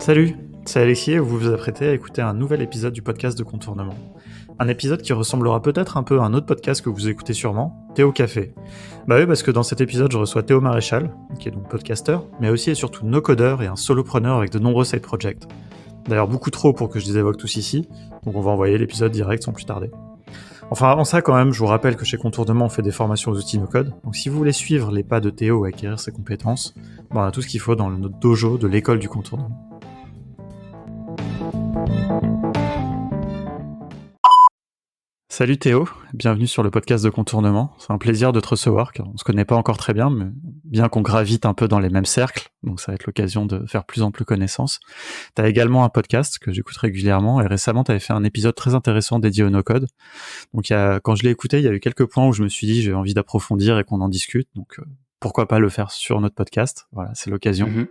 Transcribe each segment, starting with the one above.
Salut, c'est Alexis et vous vous apprêtez à écouter un nouvel épisode du podcast de Contournement. Un épisode qui ressemblera peut-être un peu à un autre podcast que vous écoutez sûrement, Théo Café. Bah oui, parce que dans cet épisode, je reçois Théo Maréchal, qui est donc podcasteur, mais aussi et surtout no-codeur et un solopreneur avec de nombreux side projects. D'ailleurs, beaucoup trop pour que je les évoque tous ici, donc on va envoyer l'épisode direct sans plus tarder. Enfin, avant ça, quand même, je vous rappelle que chez Contournement, on fait des formations aux outils no-code. Donc si vous voulez suivre les pas de Théo et acquérir ses compétences, on a tout ce qu'il faut dans notre dojo de l'école du Contournement. Salut Théo, bienvenue sur le podcast de Contournement. C'est un plaisir de te recevoir, car on se connaît pas encore très bien, mais bien qu'on gravite un peu dans les mêmes cercles, donc ça va être l'occasion de faire plus en plus connaissance. T'as également un podcast que j'écoute régulièrement, et récemment t'avais fait un épisode très intéressant dédié au no-code. Donc quand je l'ai écouté, il y a eu quelques points où je me suis dit j'ai envie d'approfondir et qu'on en discute, donc pourquoi pas le faire sur notre podcast. Voilà, c'est l'occasion. Mm-hmm.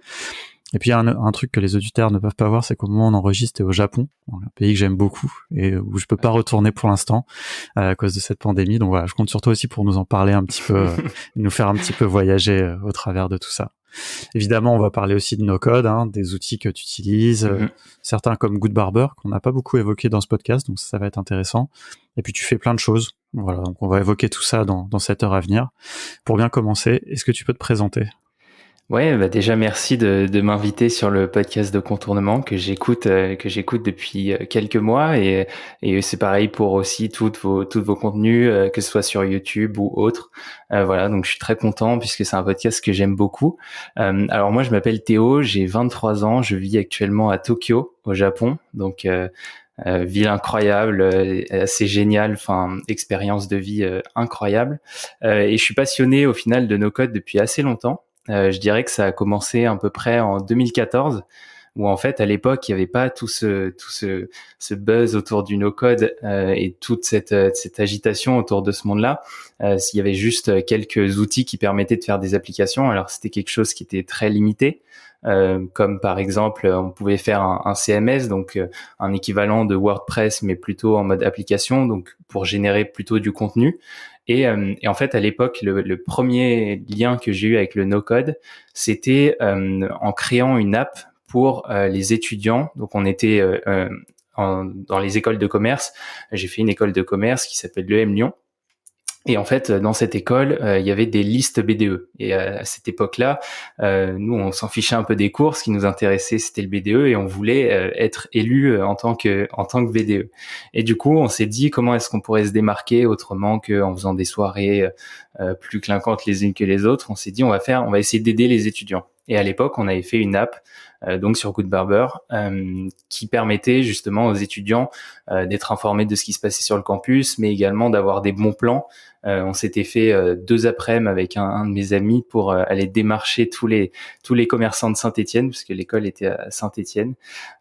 Et puis il y a un truc que les auditeurs ne peuvent pas voir, c'est qu'au moment où on enregistre, t'es au Japon, un pays que j'aime beaucoup et où je peux pas retourner pour l'instant à cause de cette pandémie. Donc voilà, je compte sur toi aussi pour nous en parler un petit peu, et nous faire un petit peu voyager au travers de tout ça. Évidemment, on va parler aussi de no-code, des outils que tu utilises, certains comme Good Barber qu'on n'a pas beaucoup évoqué dans ce podcast, donc ça va être intéressant. Et puis tu fais plein de choses. Voilà, donc on va évoquer tout ça dans cette heure à venir. Pour bien commencer, est-ce que tu peux te présenter ? Ouais, bah déjà merci de m'inviter sur le podcast de Contournement que j'écoute depuis quelques mois et c'est pareil pour aussi toutes vos contenus que ce soit sur YouTube ou autre. Voilà, donc je suis très content puisque c'est un podcast que j'aime beaucoup. Alors moi je m'appelle Théo, j'ai 23 ans, je vis actuellement à Tokyo au Japon. Donc ville incroyable, assez géniale, enfin expérience de vie incroyable. Et je suis passionné au final de no-code depuis assez longtemps. Je dirais que ça a commencé à peu près en 2014, où en fait à l'époque il y avait pas tout ce buzz autour du no-code et toute cette agitation autour de ce monde-là. Il y avait juste quelques outils qui permettaient de faire des applications. Alors c'était quelque chose qui était très limité. Comme par exemple on pouvait faire un CMS, donc un équivalent de WordPress mais plutôt en mode application, donc pour générer plutôt du contenu. Et en fait, à l'époque, le premier lien que j'ai eu avec le no-code, c'était en créant une app pour les étudiants. Donc, on était dans les écoles de commerce. J'ai fait une école de commerce qui s'appelle l'EM Lyon. Et en fait, dans cette école, il y avait des listes BDE. Et à cette époque-là, nous, on s'en fichait un peu des cours. Ce qui nous intéressait, c'était le BDE, et on voulait être élu en tant que BDE. Et du coup, on s'est dit comment est-ce qu'on pourrait se démarquer autrement qu'en faisant des soirées plus clinquantes les unes que les autres. On s'est dit on va essayer d'aider les étudiants. Et à l'époque, on avait fait une app donc sur Good Barber qui permettait justement aux étudiants d'être informés de ce qui se passait sur le campus, mais également d'avoir des bons plans. On s'était fait 2 après-midi avec un de mes amis pour aller démarcher tous les commerçants de Saint-Étienne, parce que l'école était à Saint-Étienne.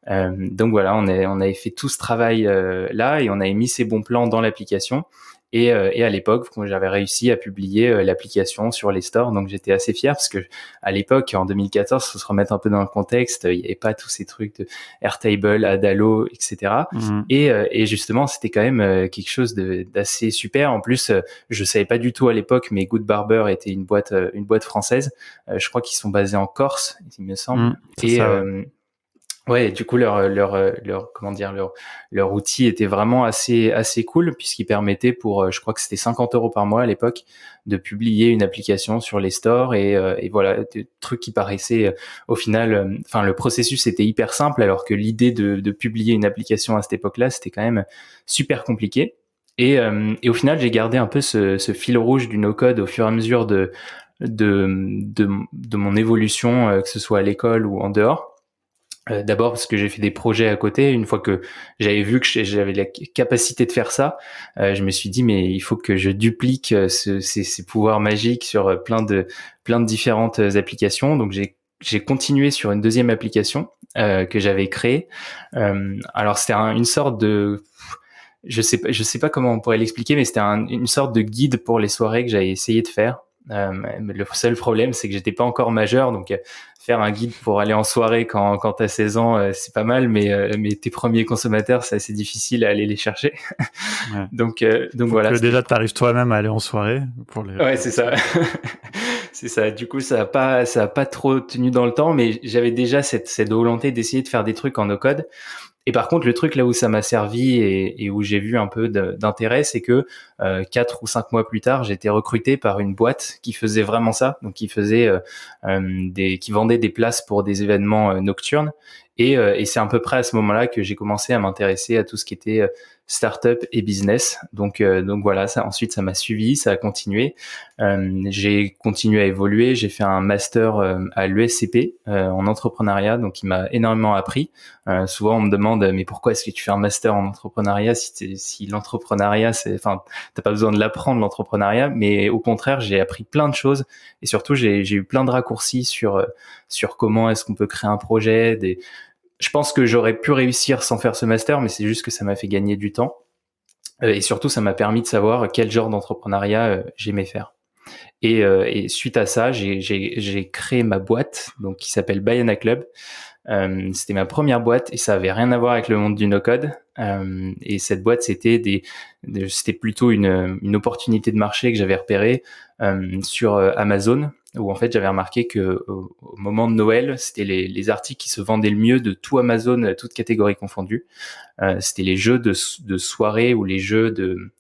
Donc voilà, on avait fait tout ce travail là, et on avait mis ces bons plans dans l'application. Et à l'époque, j'avais réussi à publier l'application sur les stores, donc j'étais assez fier parce que à l'époque, en 2014, faut se remettre un peu dans le contexte, il n'y avait pas tous ces trucs de Airtable, Adalo, etc. Et justement, c'était quand même quelque chose d'assez super. En plus, je savais pas du tout à l'époque, mais Good Barber était une boîte française. Je crois qu'ils sont basés en Corse, il me semble. Ouais, du coup leur outil était vraiment assez cool, puisqu'il permettait pour je crois que c'était 50 € par mois à l'époque de publier une application sur les stores, et voilà, des trucs qui paraissaient au final, enfin le processus était hyper simple, alors que l'idée de publier une application à cette époque-là, c'était quand même super compliqué. Et au final, j'ai gardé un peu ce fil rouge du no-code au fur et à mesure de mon évolution, que ce soit à l'école ou en dehors. D'abord parce que j'ai fait des projets à côté. Une fois que j'avais vu que j'avais la capacité de faire ça, je me suis dit mais il faut que je duplique ces pouvoirs magiques sur plein de différentes applications. Donc j'ai continué sur une deuxième application que j'avais créée. Alors c'était une sorte de, je sais pas comment on pourrait l'expliquer, mais c'était une sorte de guide pour les soirées que j'avais essayé de faire. Le seul problème, c'est que j'étais pas encore majeur, donc faire un guide pour aller en soirée quand t'as 16 ans, c'est pas mal, mais tes premiers consommateurs, c'est assez difficile à aller les chercher. Ouais. donc voilà. Que déjà t'arrives toi-même à aller en soirée pour les. Ouais, c'est ça. C'est ça. Du coup, ça a pas trop tenu dans le temps, mais j'avais déjà cette volonté d'essayer de faire des trucs en no code. Et par contre, le truc là où ça m'a servi et où j'ai vu un peu d'intérêt, c'est que 4 ou 5 mois plus tard, j'ai été recruté par une boîte qui faisait vraiment ça, donc qui vendait des places pour des événements nocturnes. Et c'est à peu près à ce moment-là que j'ai commencé à m'intéresser à tout ce qui était startup et business. Donc voilà, ça ensuite ça m'a suivi, ça a continué. J'ai continué à évoluer. J'ai fait un master à l'ESCP en entrepreneuriat, donc il m'a énormément appris. Souvent, on me demande, mais pourquoi est-ce que tu fais un master en entrepreneuriat si l'entrepreneuriat, enfin, t'as pas besoin de l'apprendre l'entrepreneuriat, mais au contraire, j'ai appris plein de choses et surtout, j'ai eu plein de raccourcis sur comment est-ce qu'on peut créer un projet. Je pense que j'aurais pu réussir sans faire ce master, mais c'est juste que ça m'a fait gagner du temps et surtout, ça m'a permis de savoir quel genre d'entrepreneuriat j'aimais faire. Et suite à ça, j'ai créé ma boîte, donc qui s'appelle Bayana Club. C'était ma première boîte et ça avait rien à voir avec le monde du no-code. Et cette boîte, c'était plutôt une opportunité de marché que j'avais repérée sur Amazon, où en fait j'avais remarqué que au moment de Noël, c'était les articles qui se vendaient le mieux de tout Amazon, toutes catégories confondues. C'était les jeux de soirée ou les jeux de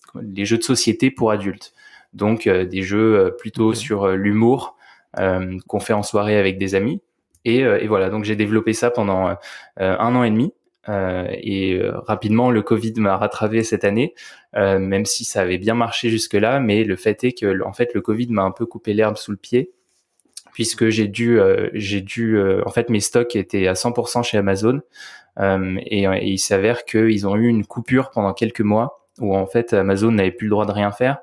société pour adultes. Donc des jeux plutôt sur l'humour qu'on fait en soirée avec des amis. Et voilà, donc j'ai développé ça pendant 1 an et demi. Rapidement, le Covid m'a rattrapé cette année, même si ça avait bien marché jusque-là. Mais le fait est que, en fait, le Covid m'a un peu coupé l'herbe sous le pied, puisque en fait, mes stocks étaient à 100% chez Amazon, et il s'avère qu'ils ont eu une coupure pendant quelques mois où en fait Amazon n'avait plus le droit de rien faire.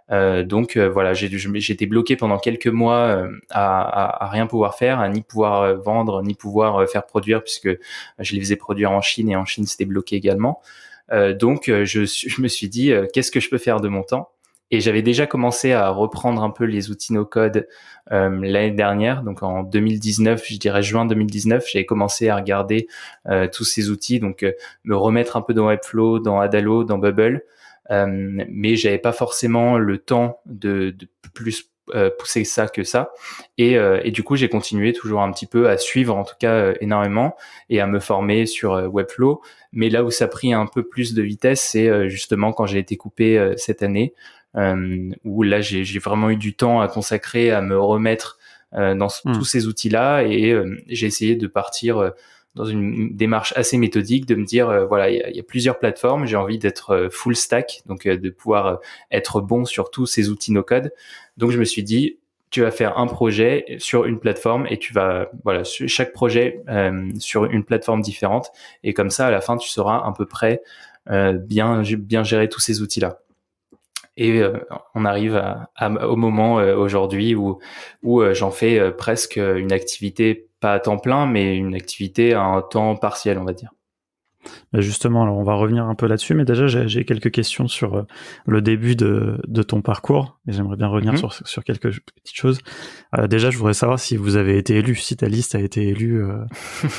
Donc voilà, j'étais bloqué pendant quelques mois à rien pouvoir faire, à ni pouvoir vendre, ni pouvoir faire produire, puisque je les faisais produire en Chine et en Chine c'était bloqué également. Donc je me suis dit qu'est-ce que je peux faire de mon temps? Et j'avais déjà commencé à reprendre un peu les outils no-code l'année dernière, donc en 2019, je dirais juin 2019, j'avais commencé à regarder tous ces outils, donc me remettre un peu dans Webflow, dans Adalo, dans Bubble. Mais j'avais pas forcément le temps de plus pousser ça que ça, et du coup j'ai continué toujours un petit peu à suivre, en tout cas énormément, et à me former sur Webflow. Mais là où ça a pris un peu plus de vitesse, c'est justement quand j'ai été coupé cette année, où là j'ai vraiment eu du temps à consacrer à me remettre dans tous ces outils-là, et j'ai essayé de partir dans une démarche assez méthodique, de me dire voilà, il y a plusieurs plateformes, j'ai envie d'être full stack, donc de pouvoir être bon sur tous ces outils no code. Donc je me suis dit, tu vas faire un projet sur une plateforme et tu vas chaque projet sur une plateforme différente, et comme ça à la fin tu sauras à peu près bien gérer tous ces outils là. Et on arrive au moment aujourd'hui où j'en fais presque une activité, pas à temps plein, mais une activité à un temps partiel, on va dire. Justement, alors on va revenir un peu là-dessus, mais déjà j'ai quelques questions sur le début de ton parcours, et j'aimerais bien revenir sur quelques petites choses. Déjà, je voudrais savoir si vous avez été élu, si ta liste a été élue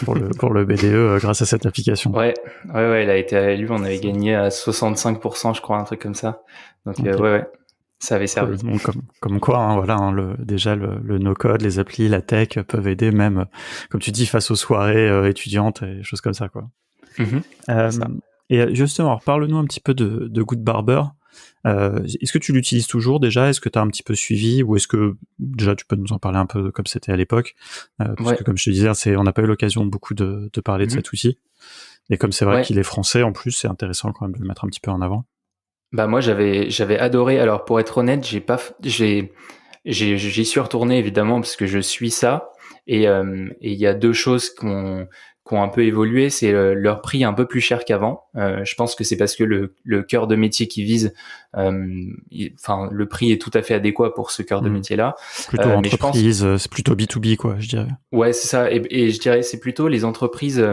pour le BDE grâce à cette application. Ouais, elle a été élue, on avait gagné à 65%, je crois, un truc comme ça. Donc ouais, ça avait servi. Cool. Donc, comme quoi, hein, voilà, hein, déjà le no-code, les applis, la tech peuvent aider, même, comme tu dis, face aux soirées étudiantes et choses comme ça, quoi. Et justement, alors, parle-nous un petit peu de Good Barber. Est-ce que tu l'utilises toujours déjà? Est-ce que tu as un petit peu suivi, ou est-ce que déjà tu peux nous en parler un peu comme c'était à l'époque, parce que comme je te disais, on n'a pas eu l'occasion beaucoup de parler de cet outil, et comme c'est vrai qu'il est français en plus, c'est intéressant quand même de le mettre un petit peu en avant. Bah moi j'avais adoré. Alors pour être honnête, j'y suis retourné évidemment parce que je suis ça, et il y a deux choses qui ont un peu évolué. C'est leur prix est un peu plus cher qu'avant. Je pense que c'est parce que le cœur de métier qu'ils visent, le prix est tout à fait adéquat pour ce cœur de métier là. Plutôt entreprise, c'est plutôt B2B quoi, je dirais. Ouais, c'est ça. Et je dirais c'est plutôt les entreprises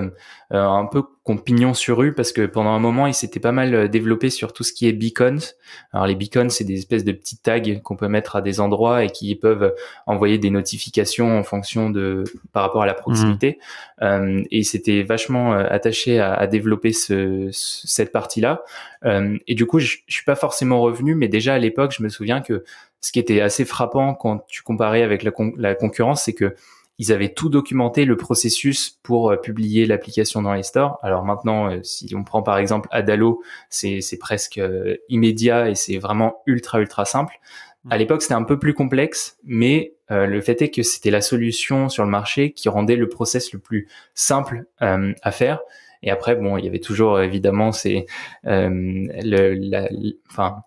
un peu qu'on pignon sur rue, parce que pendant un moment ils s'étaient pas mal développés sur tout ce qui est beacons. Alors les beacons, c'est des espèces de petits tags qu'on peut mettre à des endroits et qui peuvent envoyer des notifications en fonction par rapport à la proximité. Et ils s'étaient vachement attachés à développer cette partie-là. Et du coup, je suis pas forcément revenu, mais déjà à l'époque, je me souviens que ce qui était assez frappant quand tu comparais avec la concurrence, c'est que ils avaient tout documenté le processus pour publier l'application dans les stores. Alors maintenant, si on prend par exemple Adalo, c'est presque immédiat et c'est vraiment ultra simple. À l'époque, c'était un peu plus complexe, mais le fait est que c'était la solution sur le marché qui rendait le process le plus simple à faire. Et après, bon, il y avait toujours évidemment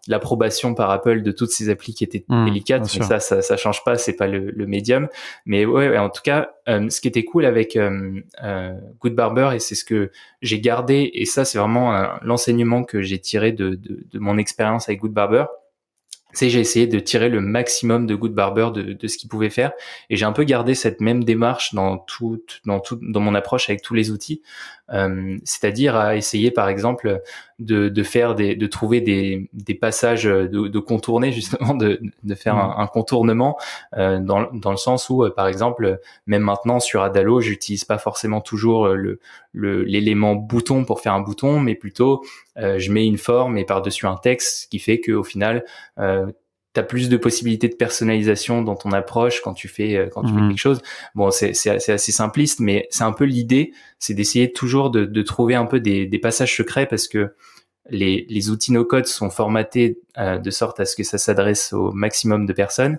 l'approbation par Apple de toutes ces applis qui étaient délicates, mais ça change pas, c'est pas le médium. Mais ouais, en tout cas, ce qui était cool avec Good Barber, et c'est ce que j'ai gardé, et ça c'est vraiment l'enseignement que j'ai tiré de mon expérience avec Good Barber. J'ai essayé de tirer le maximum de Good Barber de ce qu'il pouvait faire, et j'ai un peu gardé cette même démarche dans mon approche avec tous les outils, c'est-à-dire à essayer par exemple de trouver des passages de contourner, justement de faire un contournement dans le sens où par exemple même maintenant sur Adalo, j'utilise pas forcément toujours l'élément bouton pour faire un bouton, mais plutôt je mets une forme et par-dessus un texte, ce qui fait que au final t'as plus de possibilités de personnalisation dans ton approche quand tu fais quelque chose. Bon, c'est assez simpliste, mais c'est un peu l'idée, c'est d'essayer toujours de trouver un peu des passages secrets, parce que les outils no-code sont formatés de sorte à ce que ça s'adresse au maximum de personnes.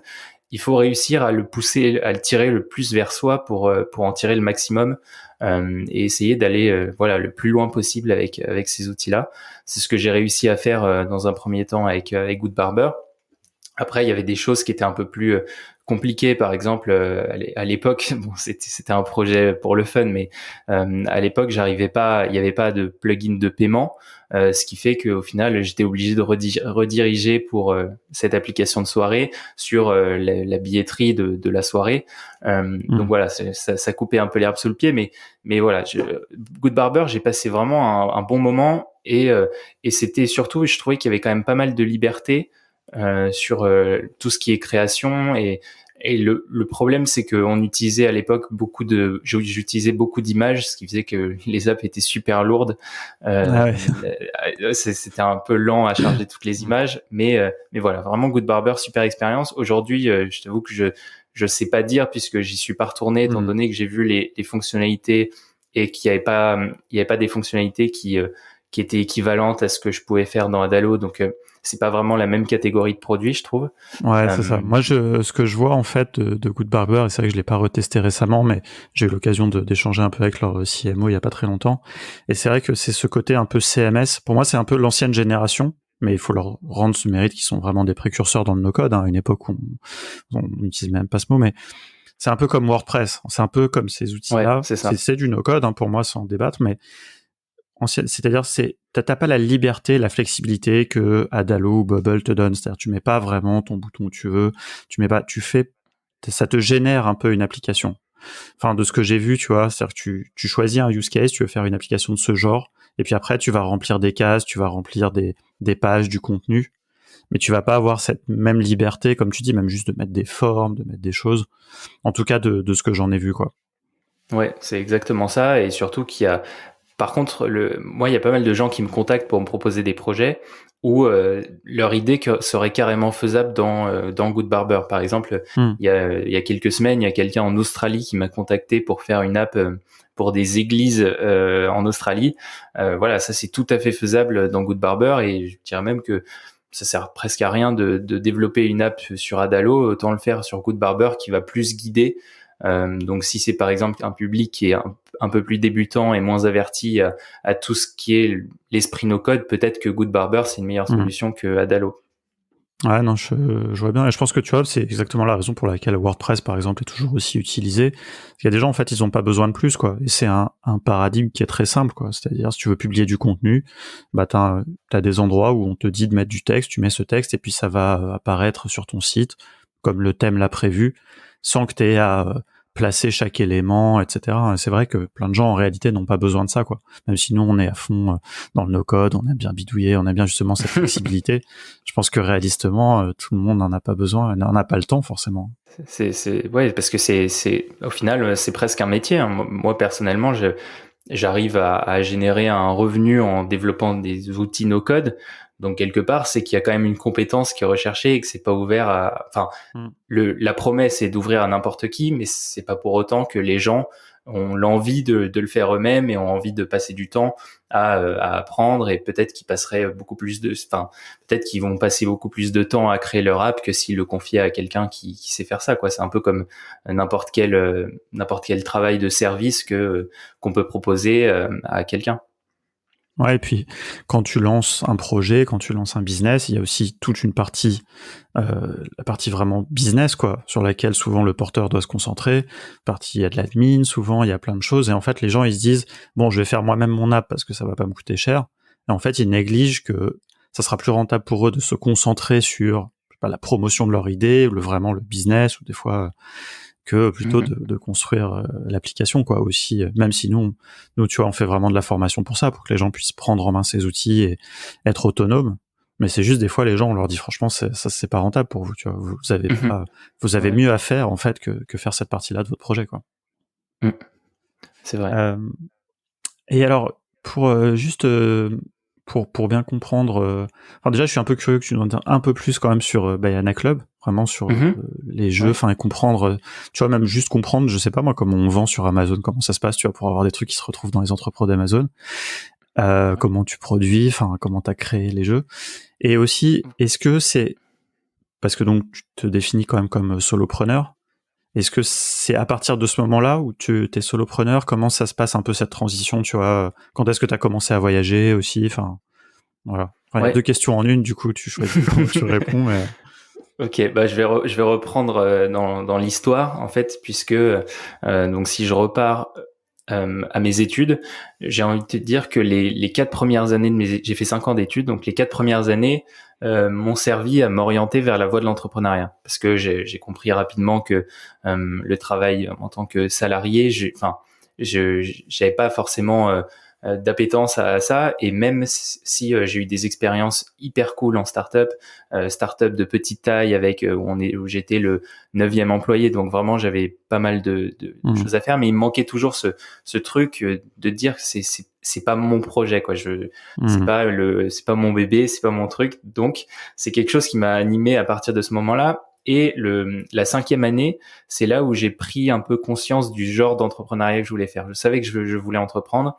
Il faut réussir à le pousser, à le tirer le plus vers soi pour en tirer le maximum, et essayer d'aller le plus loin possible avec ces outils-là. C'est ce que j'ai réussi à faire dans un premier temps avec Good Barber. Après, il y avait des choses qui étaient un peu plus compliquées. Par exemple, à l'époque, bon, c'était un projet pour le fun, mais à l'époque, il n'y avait pas de plugin de paiement, ce qui fait qu'au final, j'étais obligé de rediriger pour cette application de soirée sur la billetterie de la soirée. Donc voilà, ça coupait un peu l'herbe sous le pied, mais voilà, Good Barber, j'ai passé vraiment un bon moment, et c'était surtout, je trouvais qu'il y avait quand même pas mal de liberté sur tout ce qui est création, et le problème, c'est que on utilisait à l'époque j'utilisais beaucoup d'images, ce qui faisait que les apps étaient super lourdes. C'était un peu lent à charger toutes les images, mais voilà, vraiment Good Barber, super expérience. Aujourd'hui, je t'avoue que je sais pas dire, puisque j'y suis pas retourné, étant donné que j'ai vu les fonctionnalités, et qu'il y avait pas des fonctionnalités qui étaient équivalentes à ce que je pouvais faire dans Adalo, donc c'est pas vraiment la même catégorie de produits, je trouve. Ouais, c'est ça. Moi, ce que je vois en fait de Good Barber, et c'est vrai que je l'ai pas retesté récemment, mais j'ai eu l'occasion d'échanger un peu avec leur CMO il y a pas très longtemps. Et c'est vrai que c'est ce côté un peu CMS. Pour moi, c'est un peu l'ancienne génération, mais il faut leur rendre ce mérite qu'ils sont vraiment des précurseurs dans le no-code, à une époque où on n'utilise même pas ce mot, mais c'est un peu comme WordPress. C'est un peu comme ces outils-là. Ouais, c'est du no-code, pour moi, sans débattre, mais c'est-à-dire t'as pas la liberté, la flexibilité que Adalo ou Bubble te donne. C'est-à-dire tu mets pas vraiment ton bouton où tu veux, ça te génère un peu une application. Enfin, de ce que j'ai vu, tu vois, c'est-à-dire que tu choisis un use case, tu veux faire une application de ce genre, et puis après tu vas remplir des cases, tu vas remplir des pages, du contenu, mais tu vas pas avoir cette même liberté, comme tu dis, même juste de mettre des formes, de mettre des choses. En tout cas, de ce que j'en ai vu, quoi. Ouais, c'est exactement ça, et surtout par contre, moi, il y a pas mal de gens qui me contactent pour me proposer des projets où leur idée serait carrément faisable dans Good Barber. Par exemple, il y a quelques semaines, il y a quelqu'un en Australie qui m'a contacté pour faire une app pour des églises en Australie. Voilà, ça c'est tout à fait faisable dans Good Barber, et je dirais même que ça sert presque à rien de développer une app sur Adalo, autant le faire sur Good Barber, qui va plus guider. Donc si c'est par exemple un public qui est un peu plus débutant et moins averti à tout ce qui est l'esprit no-code, peut-être que Good Barber c'est une meilleure solution que Adalo. Ouais, non, je vois bien, et je pense que tu vois, c'est exactement la raison pour laquelle WordPress, par exemple, est toujours aussi utilisé. Il y a des gens, en fait, ils ont pas besoin de plus, quoi. Et c'est un paradigme qui est très simple, quoi. C'est-à-dire, si tu veux publier du contenu, bah, t'as des endroits où on te dit de mettre du texte, tu mets ce texte, et puis ça va apparaître sur ton site, comme le thème l'a prévu, sans que t'aies à placer chaque élément, etc. Et c'est vrai que plein de gens, en réalité, n'ont pas besoin de ça, quoi. Même si nous, on est à fond dans le no-code, on aime bien bidouiller, on aime bien justement cette flexibilité. Je pense que réalistement, tout le monde n'en a pas besoin, n'en a pas le temps, forcément. Ouais, parce que au final, c'est presque un métier, hein. Moi, personnellement, j'arrive à générer un revenu en développant des outils no-code, Donc quelque part, c'est qu'il y a quand même une compétence qui est recherchée et que c'est pas ouvert à, enfin, Mm. la promesse est d'ouvrir à n'importe qui, mais c'est pas pour autant que les gens ont l'envie de le faire eux-mêmes et ont envie de passer du temps à apprendre, et peut-être qu'ils passeraient beaucoup plus peut-être qu'ils vont passer beaucoup plus de temps à créer leur app que s'ils le confiaient à quelqu'un qui sait faire ça, quoi. C'est un peu comme n'importe quel travail de service qu'on peut proposer à quelqu'un. Ouais, et puis quand tu lances un projet, quand tu lances un business, il y a aussi toute une partie, la partie vraiment business, quoi, sur laquelle souvent le porteur doit se concentrer. Il y a de l'admin, souvent il y a plein de choses, et en fait les gens ils se disent bon, je vais faire moi-même mon app parce que ça va pas me coûter cher. Et en fait ils négligent que ça sera plus rentable pour eux de se concentrer sur, je sais pas, la promotion de leur idée, vraiment le business, ou des fois que plutôt Mhm. de construire l'application, quoi, aussi. Même si nous, tu vois, on fait vraiment de la formation pour ça, pour que les gens puissent prendre en main ces outils et être autonomes. Mais c'est juste, des fois, les gens, on leur dit franchement, ça c'est pas rentable pour vous, tu vois. Mhm. Vous avez Ouais. mieux à faire en fait que faire cette partie-là de votre projet, quoi. Mm. C'est vrai. Euh, et alors, pour juste pour bien comprendre, enfin déjà, je suis un peu curieux que tu nous en dises un peu plus quand même sur Bayana Club, vraiment sur Mhm. les jeux, Ouais. enfin, et comprendre, tu vois, même juste comprendre, je sais pas moi, comment on vend sur Amazon, comment ça se passe, tu vois, pour avoir des trucs qui se retrouvent dans les entrepôts d'Amazon, Ouais. comment tu produis, enfin, comment t'as créé les jeux, et aussi, est-ce que c'est, parce que donc tu te définis quand même comme solopreneur, est-ce que c'est à partir de ce moment-là où tu es solopreneur, comment ça se passe un peu cette transition, tu vois, quand est-ce que tu as commencé à voyager aussi, enfin, voilà. Enfin, il y a deux Ouais. questions en une, du coup, tu choisis comment tu réponds, mais... Ok, bah je vais reprendre dans l'histoire en fait, puisque donc si je repars à mes études, j'ai envie de te dire que les 4 premières années j'ai fait 5 ans d'études, donc les 4 premières années m'ont servi à m'orienter vers la voie de l'entrepreneuriat, parce que j'ai compris rapidement que le travail en tant que salarié, j'avais pas forcément d'appétence à ça, et même si j'ai eu des expériences hyper cool en startup, startup de petite taille avec où j'étais le 9e employé, donc vraiment j'avais pas mal de Hmm. choses à faire, mais il me manquait toujours ce truc de dire que c'est pas mon projet, quoi. Hmm. C'est pas mon bébé, c'est pas mon truc, donc c'est quelque chose qui m'a animé à partir de ce moment-là. Et la 5e année, c'est là où j'ai pris un peu conscience du genre d'entrepreneuriat que je voulais faire. Je savais que je voulais entreprendre,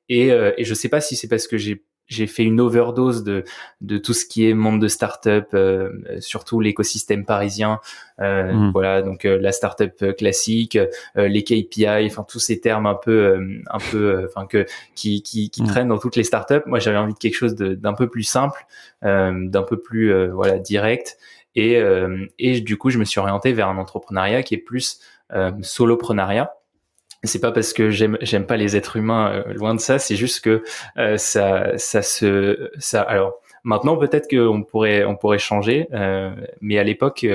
et je sais pas si c'est parce que j'ai fait une overdose de tout ce qui est monde de start-up, surtout l'écosystème parisien. Hmm. Voilà, donc la start-up classique, les KPI, enfin tous ces termes enfin qui Hmm. traînent dans toutes les start-up. Moi, j'avais envie de quelque chose d'un peu plus simple, d'un peu plus voilà, direct. Et du coup, je me suis orienté vers un entrepreneuriat qui est plus soloprenariat. C'est pas parce que j'aime pas les êtres humains, loin de ça. C'est juste que ça. Alors maintenant, peut-être on pourrait changer, mais à l'époque,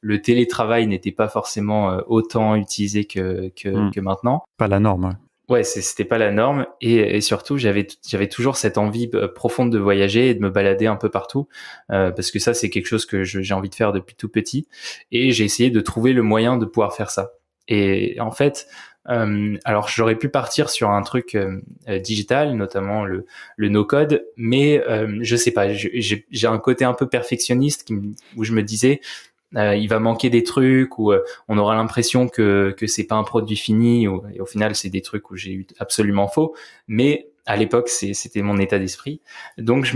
le télétravail n'était pas forcément autant utilisé Hmm. que maintenant. Pas la norme, ouais. Ouais, c'était pas la norme, et surtout j'avais toujours cette envie profonde de voyager et de me balader un peu partout, parce que ça c'est quelque chose que j'ai envie de faire depuis tout petit, et j'ai essayé de trouver le moyen de pouvoir faire ça. Et en fait, alors j'aurais pu partir sur un truc digital, notamment le no code, mais je sais pas, j'ai un côté un peu perfectionniste où je me disais il va manquer des trucs, ou on aura l'impression que c'est pas un produit fini, et au final c'est des trucs où j'ai eu absolument faux, mais à l'époque c'était mon état d'esprit. Donc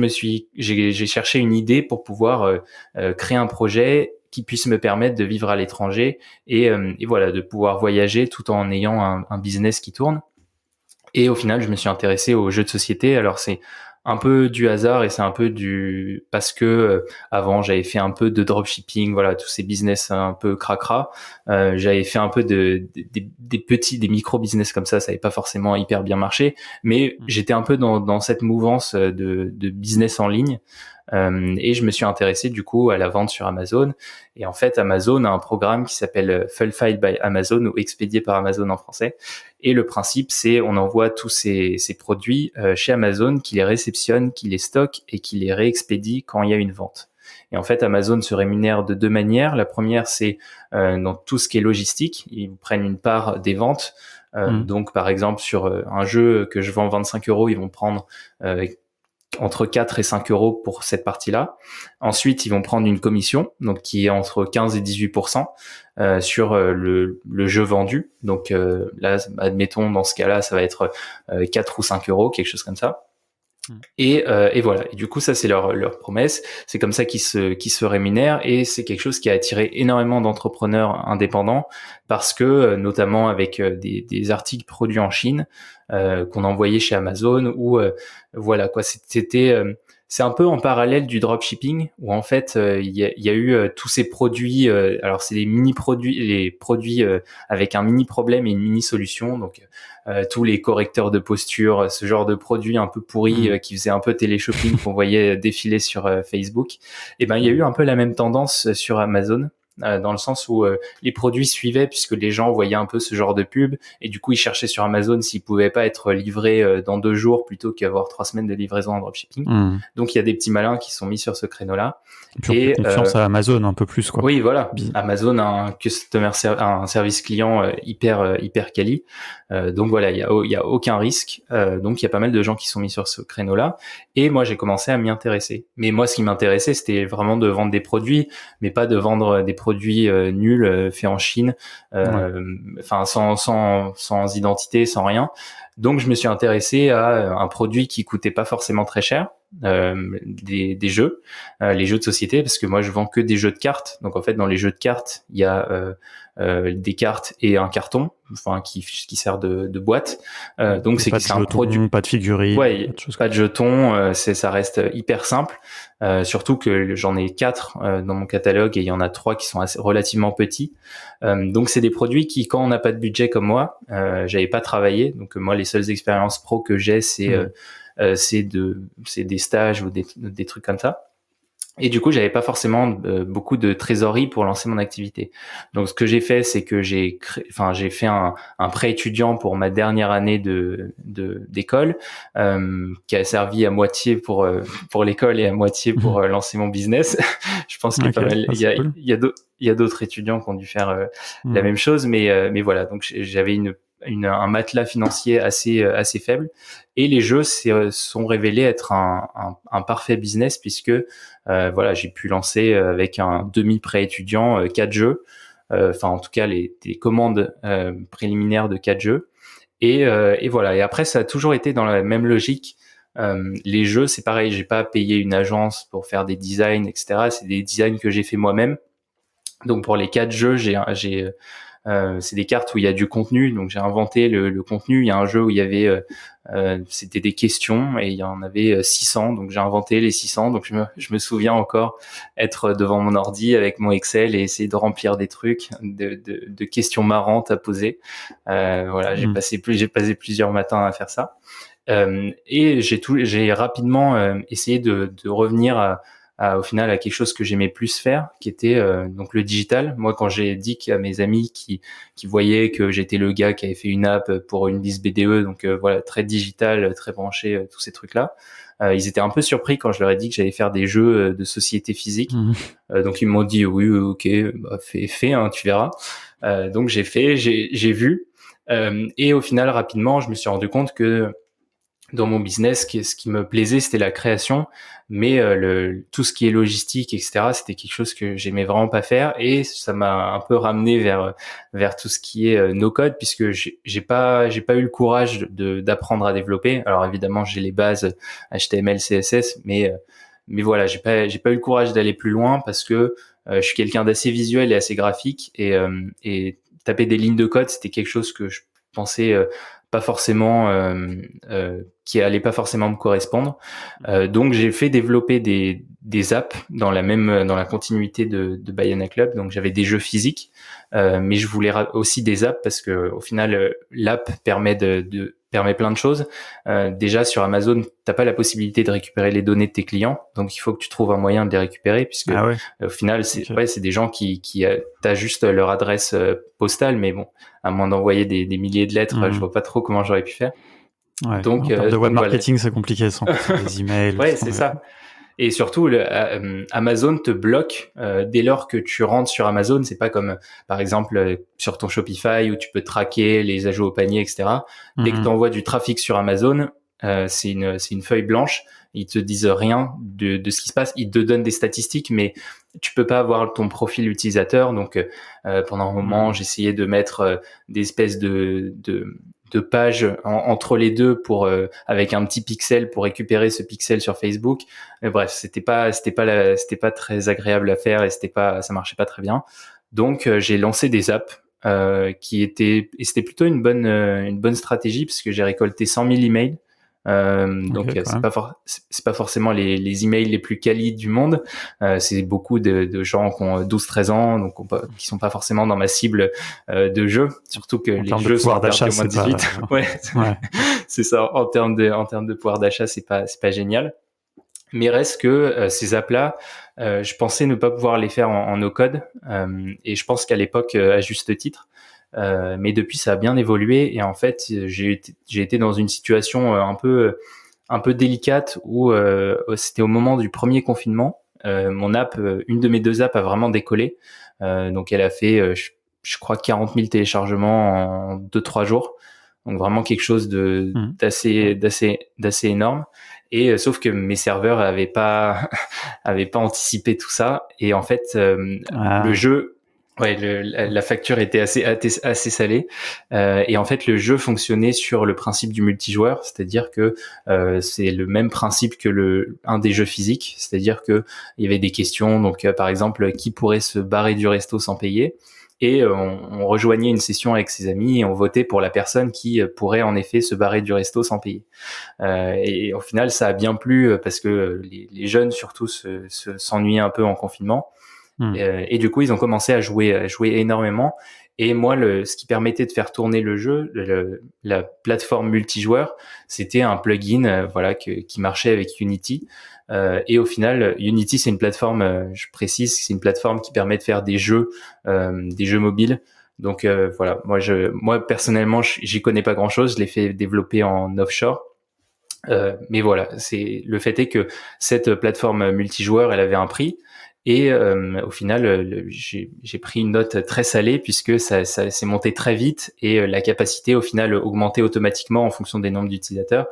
j'ai cherché une idée pour pouvoir créer un projet qui puisse me permettre de vivre à l'étranger, et voilà, de pouvoir voyager tout en ayant un business qui tourne. Et au final, je me suis intéressé aux jeux de société. Alors c'est un peu du hasard, et c'est un peu parce que avant j'avais fait un peu de dropshipping, voilà, tous ces business un peu cracra. J'avais fait un peu des micro business comme ça n'avait pas forcément hyper bien marché, mais Hmm. j'étais un peu dans cette mouvance de business en ligne. Et je me suis intéressé du coup à la vente sur Amazon. Et en fait, Amazon a un programme qui s'appelle Fulfilled by Amazon, ou expédié par Amazon en français. Et le principe, c'est on envoie tous ces produits chez Amazon, qui les réceptionne, qui les stocke et qui les réexpédie quand il y a une vente. Et en fait, Amazon se rémunère de 2 manières. La première, c'est dans tout ce qui est logistique. Ils prennent une part des ventes. Hmm. Donc, par exemple, sur un jeu que je vends 25 euros, ils vont prendre entre 4 et 5 euros pour cette partie-là. Ensuite, ils vont prendre une commission, donc qui est entre 15 et 18% sur le jeu vendu. Donc là, admettons, dans ce cas-là, ça va être 4 ou 5 euros, quelque chose comme ça. Et voilà. Et du coup, ça, c'est leur promesse. C'est comme ça qu'ils se rémunèrent, et c'est quelque chose qui a attiré énormément d'entrepreneurs indépendants parce que, notamment avec des articles produits en Chine qu'on envoyait chez Amazon, ou voilà quoi. C'est un peu en parallèle du dropshipping, où en fait il y a eu tous ces produits. Alors c'est les mini produits, les produits avec un mini problème et une mini solution. Donc tous les correcteurs de posture, ce genre de produits un peu pourris qui faisaient un peu télé-shopping qu'on voyait défiler sur Facebook. Et ben il y a eu un peu la même tendance sur Amazon. Dans le sens où les produits suivaient, puisque les gens voyaient un peu ce genre de pub, et du coup ils cherchaient sur Amazon s'ils pouvaient pas être livrés dans 2 jours plutôt qu'avoir 3 semaines de livraison en dropshipping. Donc il y a des petits malins qui sont mis sur ce créneau-là. Et puis on fait confiance à Amazon un peu plus, quoi. Oui, voilà. Amazon a un service client hyper quali. Donc voilà, il y a aucun risque. Donc il y a pas mal de gens qui sont mis sur ce créneau-là. Et moi, j'ai commencé à m'y intéresser. Mais moi, ce qui m'intéressait, c'était vraiment de vendre des produits, mais pas de vendre des produits nuls faits en Chine, enfin sans identité, sans rien. Donc je me suis intéressé à un produit qui coûtait pas forcément très cher. Des jeux, les jeux de société, parce que moi je vends que des jeux de cartes. Donc en fait dans les jeux de cartes il y a des cartes et un carton, enfin qui sert de boîte. Donc c'est un produit, pas de figurines, ouais, pas de jetons. Ça reste hyper simple. Surtout que j'en ai 4 dans mon catalogue, et il y en a 3 qui sont relativement petits. Donc c'est des produits qui, quand on n'a pas de budget comme moi, j'avais pas travaillé. Donc moi les seules expériences pro que j'ai, c'est des stages ou des trucs comme ça. Et du coup, j'avais pas forcément beaucoup de trésorerie pour lancer mon activité. Donc, ce que j'ai fait, c'est que j'ai fait un prêt étudiant pour ma dernière année d'école, qui a servi à moitié pour l'école et à moitié pour lancer mon business. Je pense qu'il y a pas mal, il y a d'autres étudiants qui ont dû faire la même chose, mais voilà. Donc, j'avais un matelas financier assez faible, et les jeux sont révélés être un parfait business, puisque voilà, j'ai pu lancer avec un demi prêt étudiant 4 jeux, enfin en tout cas des commandes préliminaires de 4 jeux, et voilà. Et après, ça a toujours été dans la même logique. Les jeux, c'est pareil, j'ai pas payé une agence pour faire des designs, etc. C'est des designs que j'ai fait moi-même. Donc pour les 4 jeux, c'est des cartes où il y a du contenu, donc j'ai inventé le contenu. Il y a un jeu où il y avait c'était des questions, et il y en avait 600, donc j'ai inventé les 600. Donc je me souviens encore être devant mon ordi avec mon Excel et essayer de remplir des trucs de questions marrantes à poser. Voilà, j'ai passé plusieurs matins à faire ça. Et j'ai rapidement essayé de revenir au final à quelque chose que j'aimais plus faire, qui était donc le digital. Moi, quand j'ai dit à mes amis qui voyaient que j'étais le gars qui avait fait une app pour une liste BDE, donc voilà, très digital, très branché, tous ces trucs-là, ils étaient un peu surpris quand je leur ai dit que j'allais faire des jeux de société physique. Donc ils m'ont dit oui, ok, bah, fais, hein, tu verras. Donc j'ai fait, j'ai vu, et au final rapidement, je me suis rendu compte que dans mon business, ce qui me plaisait, c'était la création, mais tout ce qui est logistique, etc., c'était quelque chose que j'aimais vraiment pas faire, et ça m'a un peu ramené vers tout ce qui est no code, puisque j'ai pas eu le courage d'apprendre à développer. Alors évidemment, j'ai les bases HTML, CSS, mais voilà, j'ai pas eu le courage d'aller plus loin, parce que je suis quelqu'un d'assez visuel et assez graphique, et taper des lignes de code, c'était quelque chose que je pensais pas forcément qui allait pas forcément me correspondre. Donc j'ai fait développer des apps dans la continuité de Bayana Club. Donc j'avais des jeux physiques, mais je voulais aussi des apps, parce que au final l'app permet permet plein de choses. Déjà sur Amazon, t'as pas la possibilité de récupérer les données de tes clients, donc il faut que tu trouves un moyen de les récupérer, puisque au final c'est des gens qui t'as juste leur adresse postale, mais bon, à moins d'envoyer des milliers de lettres, je vois pas trop comment j'aurais pu faire. Ouais, donc en termes de web marketing, voilà. C'est compliqué, sans des emails. Ouais, c'est ça. Et surtout, Amazon te bloque dès lors que tu rentres sur Amazon. C'est pas comme, par exemple, sur ton Shopify où tu peux traquer les ajouts au panier, etc. Dès que tu envoies du trafic sur Amazon, c'est une feuille blanche. Ils te disent rien de ce qui se passe. Ils te donnent des statistiques, mais tu peux pas avoir ton profil utilisateur. Donc, pendant un moment, j'essayais de mettre des espèces de pages entre les deux pour avec un petit pixel pour récupérer ce pixel sur Facebook. Mais bref, c'était pas très agréable à faire et ça marchait pas très bien. Donc, j'ai lancé des apps. Et c'était plutôt une bonne stratégie parce que j'ai récolté 100 000 emails. Donc c'est pas forcément les emails les plus quali du monde. C'est beaucoup de gens qui ont 12-13 ans, donc qui sont pas forcément dans ma cible de jeu. Surtout que les jeux sont interdits au moins de 18. Ouais, c'est ça. En termes de pouvoir d'achat, c'est pas génial. Mais reste que ces apps-là, je pensais ne pas pouvoir les faire en no-code, et je pense qu'à l'époque, à juste titre. Mais depuis, ça a bien évolué, et en fait, j'ai été dans une situation un peu délicate où c'était au moment du premier confinement. Mon app, une de mes deux apps a vraiment décollé. Donc, elle a fait, je crois, 40 000 téléchargements en 2-3 jours. Donc vraiment quelque chose d'assez énorme. Et sauf que mes serveurs avaient pas anticipé tout ça. Et en fait, le jeu, la facture était assez salée. Et en fait, le jeu fonctionnait sur le principe du multijoueur, c'est-à-dire que c'est le même principe que un des jeux physiques, c'est-à-dire que il y avait des questions. Donc, par exemple, qui pourrait se barrer du resto sans payer? Et on rejoignait une session avec ses amis et on votait pour la personne qui pourrait en effet se barrer du resto sans payer. Et au final, ça a bien plu parce que les jeunes surtout s'ennuyaient un peu en confinement. Et du coup, ils ont commencé à jouer énormément. Et moi, ce qui permettait de faire tourner le jeu, la plateforme multijoueur, c'était un plugin, qui marchait avec Unity. Et au final, Unity, c'est une plateforme, je précise, c'est une plateforme qui permet de faire des jeux mobiles. Donc voilà, moi personnellement, j'y connais pas grand-chose. Je l'ai fait développer en offshore. Mais voilà, le fait est que cette plateforme multijoueur, elle avait un prix. Et au final, j'ai pris une note très salée puisque ça s'est monté très vite et la capacité au final augmentait automatiquement en fonction des nombres d'utilisateurs.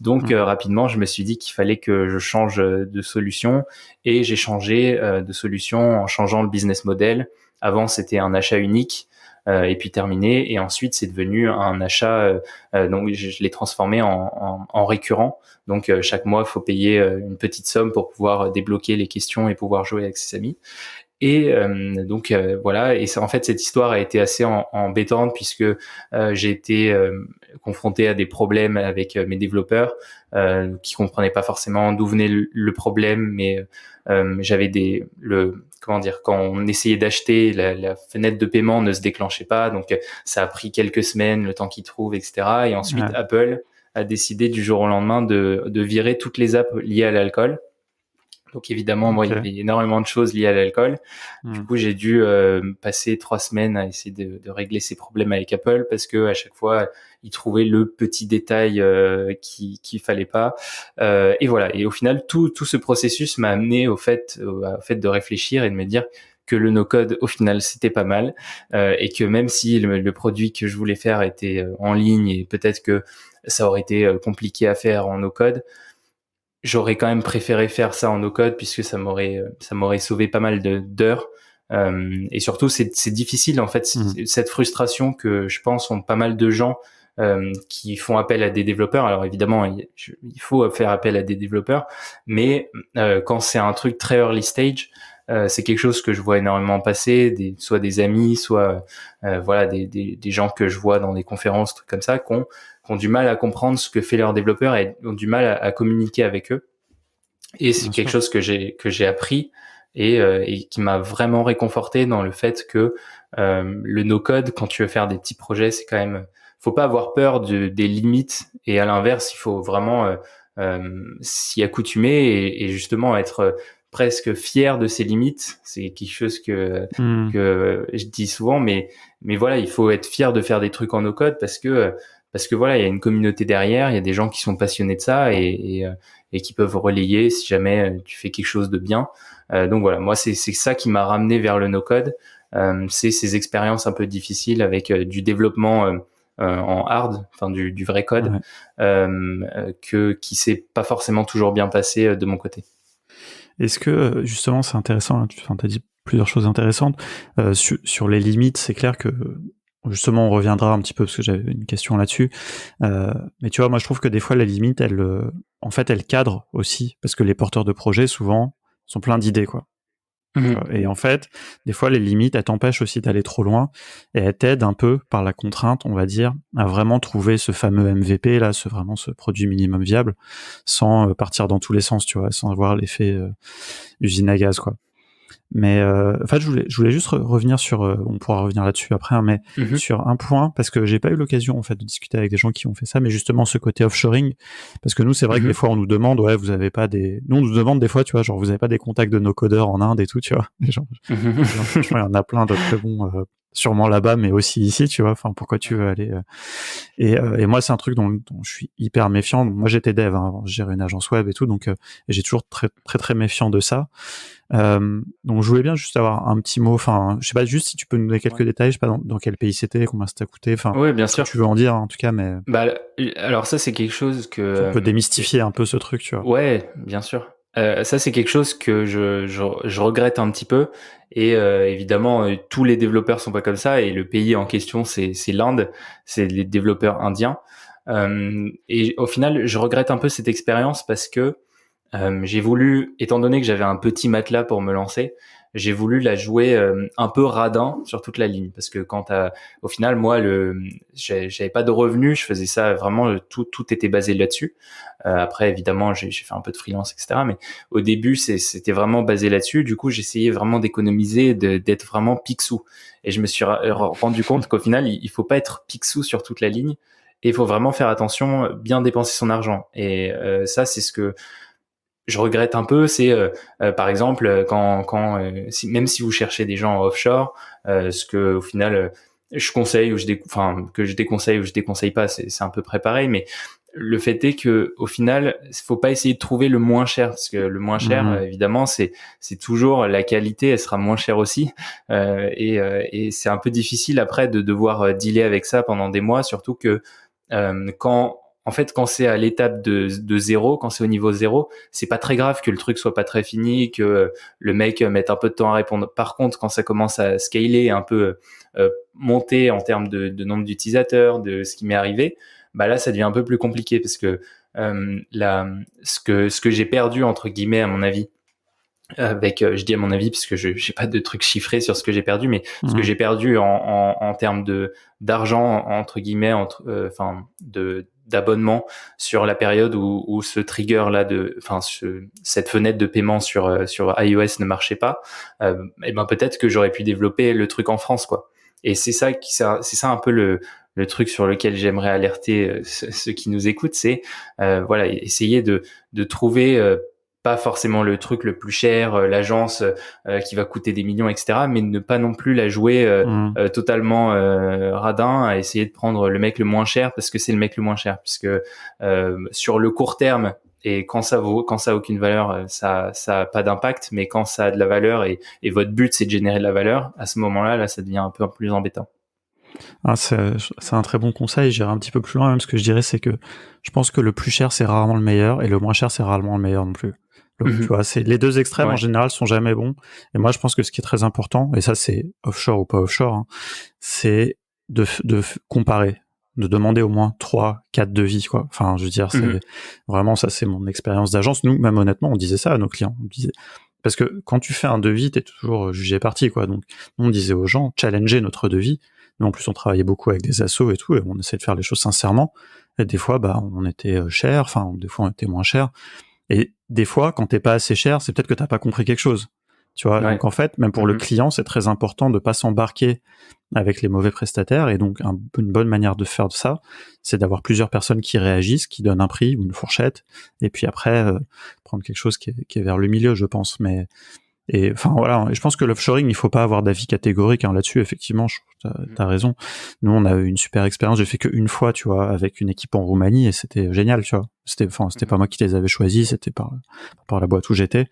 Donc rapidement, je me suis dit qu'il fallait que je change de solution et j'ai changé de solution en changeant le business model. Avant, c'était un achat unique. Et puis terminé, et ensuite c'est devenu un achat, donc je l'ai transformé en récurrent. Donc chaque mois il faut payer une petite somme pour pouvoir débloquer les questions et pouvoir jouer avec ses amis. Et donc voilà, et en fait cette histoire a été assez embêtante puisque j'ai été confronté à des problèmes avec mes développeurs qui comprenaient pas forcément d'où venait le problème, mais j'avais quand on essayait d'acheter, la fenêtre de paiement ne se déclenchait pas, donc ça a pris quelques semaines, le temps qu'ils trouvent, etc. Et ensuite, Apple a décidé du jour au lendemain de virer toutes les apps liées à l'alcool. Donc évidemment, moi, il y avait énormément de choses liées à l'alcool. Du coup, j'ai dû passer 3 semaines à essayer de régler ces problèmes avec Apple parce que à chaque fois, ils trouvaient le petit détail qu'il fallait pas. Et voilà. Et au final, tout ce processus m'a amené au fait de réfléchir et de me dire que le no-code, au final, c'était pas mal, et que même si le produit que je voulais faire était en ligne et peut-être que ça aurait été compliqué à faire en no-code, j'aurais quand même préféré faire ça en no-code puisque ça m'aurait sauvé pas mal d'heures. Et surtout, c'est difficile en fait, cette frustration que je pense ont pas mal de gens qui font appel à des développeurs. Alors évidemment, il faut faire appel à des développeurs, mais quand c'est un truc très early stage, c'est quelque chose que je vois énormément passer, soit des amis, soit des gens que je vois dans des conférences, trucs comme ça, qui ont du mal à comprendre ce que fait leur développeur et ont du mal à communiquer avec eux. Et c'est quelque chose que j'ai appris et qui m'a vraiment réconforté dans le fait que le no-code, quand tu veux faire des petits projets, c'est quand même, faut pas avoir peur des limites, et à l'inverse, il faut vraiment s'y accoutumer et justement être presque fier de ses limites. C'est quelque chose que je dis souvent, mais voilà, il faut être fier de faire des trucs en no-code parce que voilà, il y a une communauté derrière, il y a des gens qui sont passionnés de ça et qui peuvent relayer si jamais tu fais quelque chose de bien. Donc voilà, moi c'est ça qui m'a ramené vers le no-code. C'est ces expériences un peu difficiles avec du développement en hard, enfin du vrai code, qui s'est pas forcément toujours bien passé de mon côté. Est-ce que justement c'est intéressant, hein, tu as dit plusieurs choses intéressantes sur les limites, c'est clair que justement on reviendra un petit peu parce que j'avais une question là-dessus, mais tu vois, moi je trouve que des fois les limites en fait elles cadrent aussi, parce que les porteurs de projets souvent sont pleins d'idées, quoi. Et en fait, des fois, les limites, elles t'empêchent aussi d'aller trop loin et elles t'aident un peu par la contrainte, on va dire, à vraiment trouver ce fameux MVP, là, ce produit minimum viable, sans partir dans tous les sens, tu vois, sans avoir l'effet usine à gaz, quoi. Mais en fait, je voulais juste revenir sur, on pourra revenir là-dessus après, hein, mais sur un point, parce que j'ai pas eu l'occasion en fait de discuter avec des gens qui ont fait ça, mais justement ce côté offshoring, parce que nous c'est vrai que des fois on nous demande, ouais, vous avez pas nous on nous demande des fois, tu vois, genre vous avez pas des contacts de nos codeurs en Inde et tout, tu vois, genre, franchement il y en a plein d'autres très bons, sûrement là-bas, mais aussi ici, tu vois, enfin pourquoi tu veux aller et moi c'est un truc dont je suis hyper méfiant. Moi j'étais dev, hein, avant, je gérais une agence web et tout, donc et j'ai toujours très très très méfiant de ça. Donc je voulais bien juste avoir un petit mot, enfin je sais pas, juste si tu peux nous donner quelques détails, je sais pas dans quel pays c'était, combien ça t'a coûté, enfin oui, bien sûr. tu veux en dire en tout cas, mais Alors ça c'est quelque chose que on peut démystifier un peu ce truc, tu vois. ouais, bien sûr. Ça c'est quelque chose que je regrette un petit peu, et évidemment tous les développeurs sont pas comme ça, et le pays en question c'est l'Inde, c'est les développeurs indiens, et au final je regrette un peu cette expérience parce que j'ai voulu, étant donné que j'avais un petit matelas pour me lancer, j'ai voulu la jouer un peu radin sur toute la ligne, parce que au final, moi, j'avais pas de revenus, je faisais ça vraiment, tout était basé là-dessus. Après, évidemment, j'ai fait un peu de freelance, etc. Mais au début, c'était vraiment basé là-dessus. Du coup, j'essayais vraiment d'économiser, d'être vraiment picsou. Et je me suis rendu compte qu'au final, il faut pas être picsou sur toute la ligne, et il faut vraiment faire attention, bien dépenser son argent. Et ça, c'est ce que je regrette un peu, c'est par exemple même si vous cherchez des gens offshore, ce que au final je conseille que je déconseille ou je déconseille pas, c'est un peu pareil, mais le fait est que au final, faut pas essayer de trouver le moins cher, parce que le moins cher, évidemment, c'est toujours la qualité, elle sera moins chère aussi, et c'est un peu difficile après de devoir dealer avec ça pendant des mois, surtout que quand c'est à l'étape de zéro, quand c'est au niveau zéro, c'est pas très grave que le truc soit pas très fini, que le mec mette un peu de temps à répondre. Par contre, quand ça commence à scaler, un peu monter en termes de nombre d'utilisateurs, de ce qui m'est arrivé, bah là, ça devient un peu plus compliqué, parce que ce que j'ai perdu entre guillemets, à mon avis, je dis à mon avis parce que j'ai pas de trucs chiffrés sur ce que j'ai perdu, mais ce que j'ai perdu en termes d'argent, entre guillemets, d'abonnement sur la période où ce trigger là cette fenêtre de paiement sur iOS ne marchait pas, et ben peut-être que j'aurais pu développer le truc en France, quoi. Et c'est ça un peu le truc sur lequel j'aimerais alerter ceux qui nous écoutent, c'est voilà, essayer de trouver pas forcément le truc le plus cher, l'agence qui va coûter des millions, etc., mais ne pas non plus la jouer totalement radin, à essayer de prendre le mec le moins cher parce que c'est le mec le moins cher, puisque sur le court terme, et quand ça a aucune valeur, ça a pas d'impact, mais quand ça a de la valeur, et votre but c'est de générer de la valeur, à ce moment-là, là ça devient un peu plus embêtant. Ah, c'est un très bon conseil. J'irai un petit peu plus loin, même. Ce que je dirais, c'est que je pense que le plus cher c'est rarement le meilleur, et le moins cher c'est rarement le meilleur non plus. Donc, tu vois, c'est les deux extrêmes en général sont jamais bons. Et moi, je pense que ce qui est très important, et ça c'est offshore ou pas offshore, hein, c'est de comparer, de demander au moins 3-4 devis, quoi. Enfin, je veux dire, c'est vraiment ça, c'est mon expérience d'agence. Nous, même honnêtement, on disait ça à nos clients. On disait, parce que quand tu fais un devis, t'es toujours jugé parti, quoi. Donc, nous, on disait aux gens, challengez notre devis. Nous, en plus, on travaillait beaucoup avec des assos et tout, et on essayait de faire les choses sincèrement. Et des fois, bah, on était cher, enfin, des fois, on était moins cher. Et des fois, quand t'es pas assez cher, c'est peut-être que t'as pas compris quelque chose. Tu vois, donc en fait, même pour le client, c'est très important de pas s'embarquer avec les mauvais prestataires. Et donc, une bonne manière de faire ça, c'est d'avoir plusieurs personnes qui réagissent, qui donnent un prix ou une fourchette, et puis après, prendre quelque chose qui est vers le milieu, je pense. Mais et enfin voilà, je pense que l'offshoring, il faut pas avoir d'avis catégorique là-dessus. Effectivement, t'as raison. Nous, on a eu une super expérience. J'ai fait qu'une fois, tu vois, avec une équipe en Roumanie, et c'était génial, tu vois. C'était pas moi qui les avais choisis, c'était par la boîte où j'étais.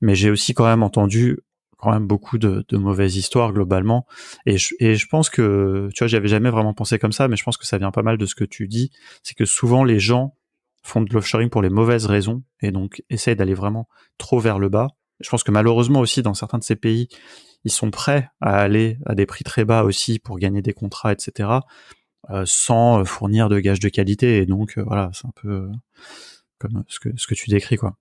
Mais j'ai aussi quand même entendu quand même beaucoup de mauvaises histoires globalement. Et je pense que, tu vois, j'y avais jamais vraiment pensé comme ça, mais je pense que ça vient pas mal de ce que tu dis. C'est que souvent les gens font de l'offshoring pour les mauvaises raisons et donc essayent d'aller vraiment trop vers le bas. Je pense que malheureusement aussi dans certains de ces pays, ils sont prêts à aller à des prix très bas aussi pour gagner des contrats, etc., sans fournir de gages de qualité. Et donc voilà, c'est un peu comme ce que tu décris, quoi.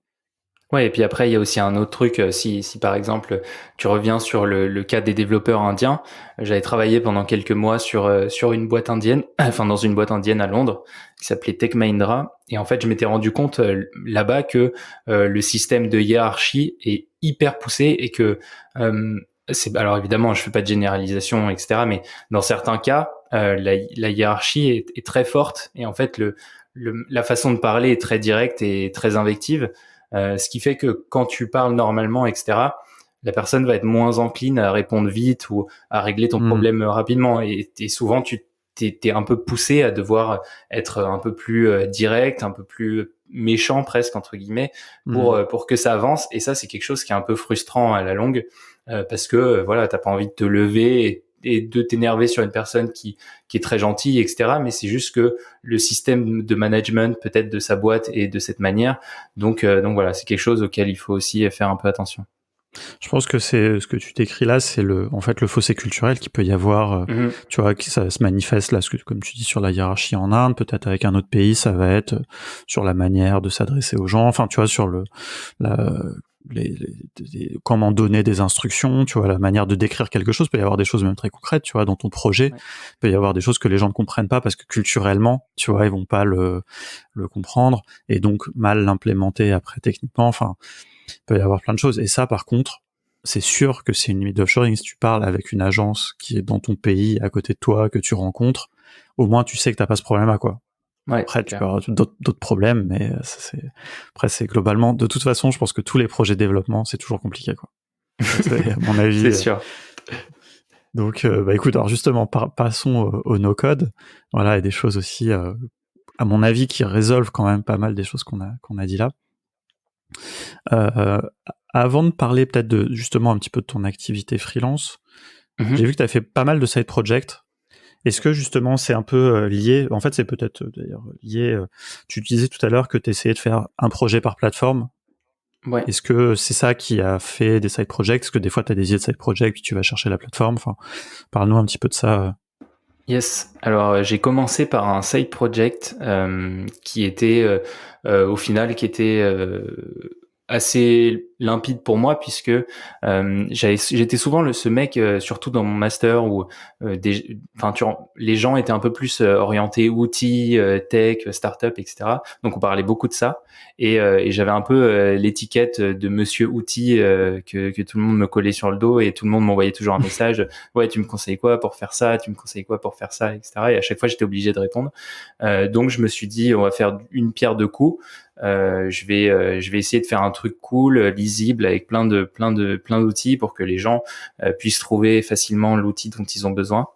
Ouais, et puis après, il y a aussi un autre truc. Si par exemple, tu reviens sur le cas des développeurs indiens, j'avais travaillé pendant quelques mois sur une boîte indienne, enfin dans une boîte indienne à Londres, qui s'appelait Tech Mahindra. Et en fait, je m'étais rendu compte là-bas que le système de hiérarchie est hyper poussé et que alors évidemment, je fais pas de généralisation, etc. Mais dans certains cas, la hiérarchie est très forte et en fait, la façon de parler est très directe et très invective. Ce qui fait que quand tu parles normalement, etc., la personne va être moins encline à répondre vite ou à régler ton problème rapidement. Et souvent, t'es un peu poussé à devoir être un peu plus direct, un peu plus méchant presque, entre guillemets, pour que ça avance. Et ça, c'est quelque chose qui est un peu frustrant à la longue parce que voilà, t'as pas envie de te lever et de t'énerver sur une personne qui est très gentille, etc. Mais c'est juste que le système de management peut-être de sa boîte est de cette manière. Donc voilà, c'est quelque chose auquel il faut aussi faire un peu attention. Je pense que c'est ce que tu décris là, c'est en fait le fossé culturel qui peut y avoir. Tu vois, qui ça se manifeste là, comme tu dis, sur la hiérarchie en Inde. Peut-être avec un autre pays, ça va être sur la manière de s'adresser aux gens. Enfin, tu vois, sur la, comment donner des instructions, tu vois, la manière de décrire quelque chose. Il peut y avoir des choses même très concrètes, tu vois, dans ton projet. Ouais. Il peut y avoir des choses que les gens ne comprennent pas parce que culturellement, tu vois, ils vont pas le comprendre et donc mal l'implémenter après techniquement. Enfin, il peut y avoir plein de choses. Et ça, par contre, c'est sûr que c'est une limite d'offshoring. Si tu parles avec une agence qui est dans ton pays, à côté de toi, que tu rencontres, au moins tu sais que t'as pas ce problème-là, quoi. Ouais, après, tu peux avoir d'autres problèmes, mais après, c'est globalement, de toute façon, je pense que tous les projets de développement, c'est toujours compliqué, quoi. C'est à mon avis. C'est sûr. Donc, écoute, alors justement, passons au no-code. Voilà, il y a des choses aussi, à mon avis, qui résolvent quand même pas mal des choses qu'on a dit là. Avant de parler peut-être de justement un petit peu de ton activité freelance, j'ai vu que tu as fait pas mal de side projects. Est-ce que justement c'est un peu lié, en fait c'est peut-être d'ailleurs lié, tu disais tout à l'heure que tu essayais de faire un projet par plateforme. Ouais. Est-ce que c'est ça qui a fait des side projects? Est-ce que des fois tu as des idées de side projects puis tu vas chercher la plateforme? Enfin, parle-nous un petit peu de ça. Yes. Alors j'ai commencé par un side project qui était au final qui était assez limpide pour moi puisque j'étais souvent ce mec surtout dans mon master où les gens étaient un peu plus orientés outils, tech, startup, etc. Donc on parlait beaucoup de ça et j'avais un peu l'étiquette de monsieur outil que tout le monde me collait sur le dos et tout le monde m'envoyait toujours un message. Ouais, tu me conseilles quoi pour faire ça? Tu me conseilles quoi pour faire ça, etc. Et à chaque fois j'étais obligé de répondre. Donc je me suis dit on va faire une pierre deux coups. Je vais essayer de faire un truc cool, lisible, avec plein d'outils pour que les gens puissent trouver facilement l'outil dont ils ont besoin.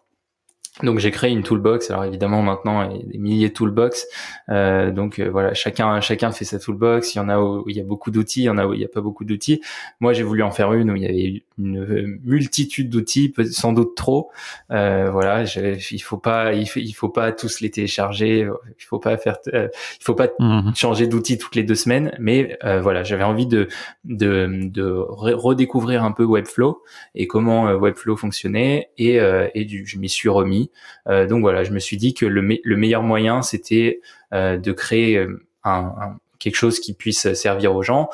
Donc j'ai créé une toolbox. Alors évidemment maintenant il y a des milliers de toolbox. Voilà, chacun fait sa toolbox. Il y en a où il y a beaucoup d'outils, il y en a où il y a pas beaucoup d'outils. Moi j'ai voulu en faire une où il y avait une multitude d'outils, sans doute trop. Voilà, il faut pas tous les télécharger. Il faut pas changer d'outils toutes les 2 semaines. Mais voilà, j'avais envie de redécouvrir un peu Webflow et comment Webflow fonctionnait je m'y suis remis. Donc voilà, je me suis dit que le meilleur moyen c'était de créer quelque chose qui puisse servir aux gens,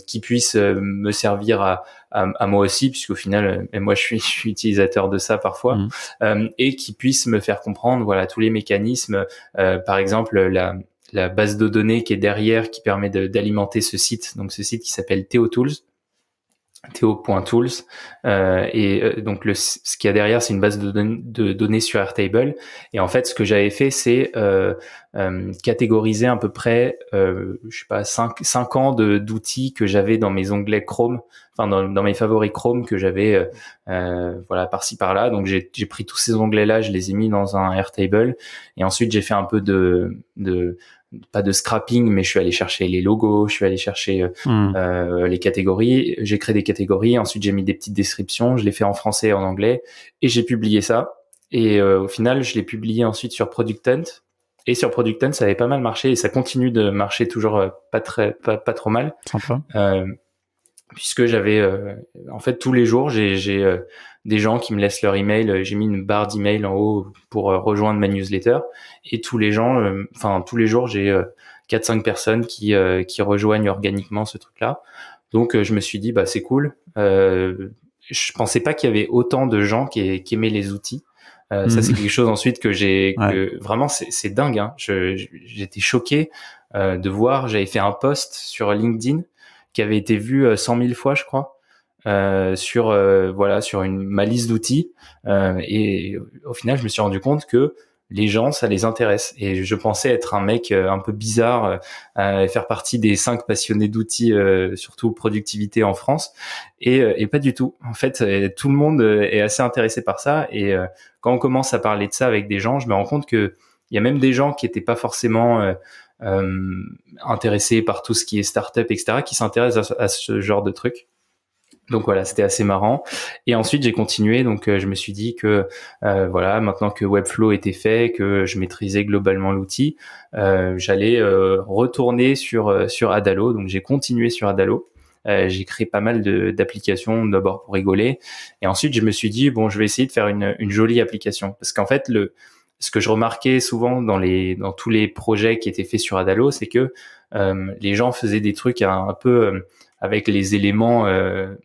qui puisse me servir à moi aussi, puisqu'au final, moi je suis utilisateur de ça parfois, et qui puisse me faire comprendre voilà tous les mécanismes, par exemple la base de données qui est derrière, qui permet d'alimenter ce site, donc ce site qui s'appelle TheoTools. Theo.tools donc ce qu'il y a derrière c'est une base de données sur Airtable et en fait ce que j'avais fait c'est catégorisé à peu près, je sais pas, 5 ans d'outils que j'avais dans mes onglets Chrome, enfin dans mes favoris Chrome que j'avais, voilà, par-ci par-là. Donc j'ai pris tous ces onglets-là, je les ai mis dans un Airtable, et ensuite j'ai fait un peu de pas de scrapping, mais je suis allé chercher les logos, je suis allé chercher les catégories, j'ai créé des catégories, ensuite j'ai mis des petites descriptions, je l'ai fait en français et en anglais, et j'ai publié ça. Et au final, je l'ai publié ensuite sur Product Hunt. Et sur Product Hunt, ça avait pas mal marché, et ça continue de marcher toujours pas trop mal. Sympa. Puisque j'avais, en fait, tous les jours, j'ai des gens qui me laissent leur email. J'ai mis une barre d'email en haut pour rejoindre ma newsletter. Et tous les gens, tous les jours, j'ai 4-5 personnes qui rejoignent organiquement ce truc-là. Donc, je me suis dit, bah, c'est cool. Je pensais pas qu'il y avait autant de gens qui aimaient les outils. Ça, c'est quelque chose ensuite que vraiment, c'est dingue, hein. J'étais choqué de voir. J'avais fait un post sur LinkedIn qui avait été vu 100 000 fois, je crois, sur ma liste d'outils. Et au final, je me suis rendu compte que les gens, ça les intéresse. Et je pensais être un mec un peu bizarre, faire partie des 5 passionnés d'outils, surtout productivité en France. Et pas du tout. En fait, tout le monde est assez intéressé par ça. Et quand on commence à parler de ça avec des gens, je me rends compte que il y a même des gens qui étaient pas forcément intéressés par tout ce qui est startup, etc., qui s'intéressent à ce genre de trucs. Donc voilà, c'était assez marrant. Et ensuite, j'ai continué. Donc, je me suis dit que voilà, maintenant que Webflow était fait, que je maîtrisais globalement l'outil, j'allais retourner sur Adalo. Donc, j'ai continué sur Adalo. J'ai créé pas mal d'applications d'abord pour rigoler, et ensuite je me suis dit bon, je vais essayer de faire une jolie application, parce qu'en fait ce que je remarquais souvent dans tous les projets qui étaient faits sur Adalo, c'est que les gens faisaient des trucs un peu avec les éléments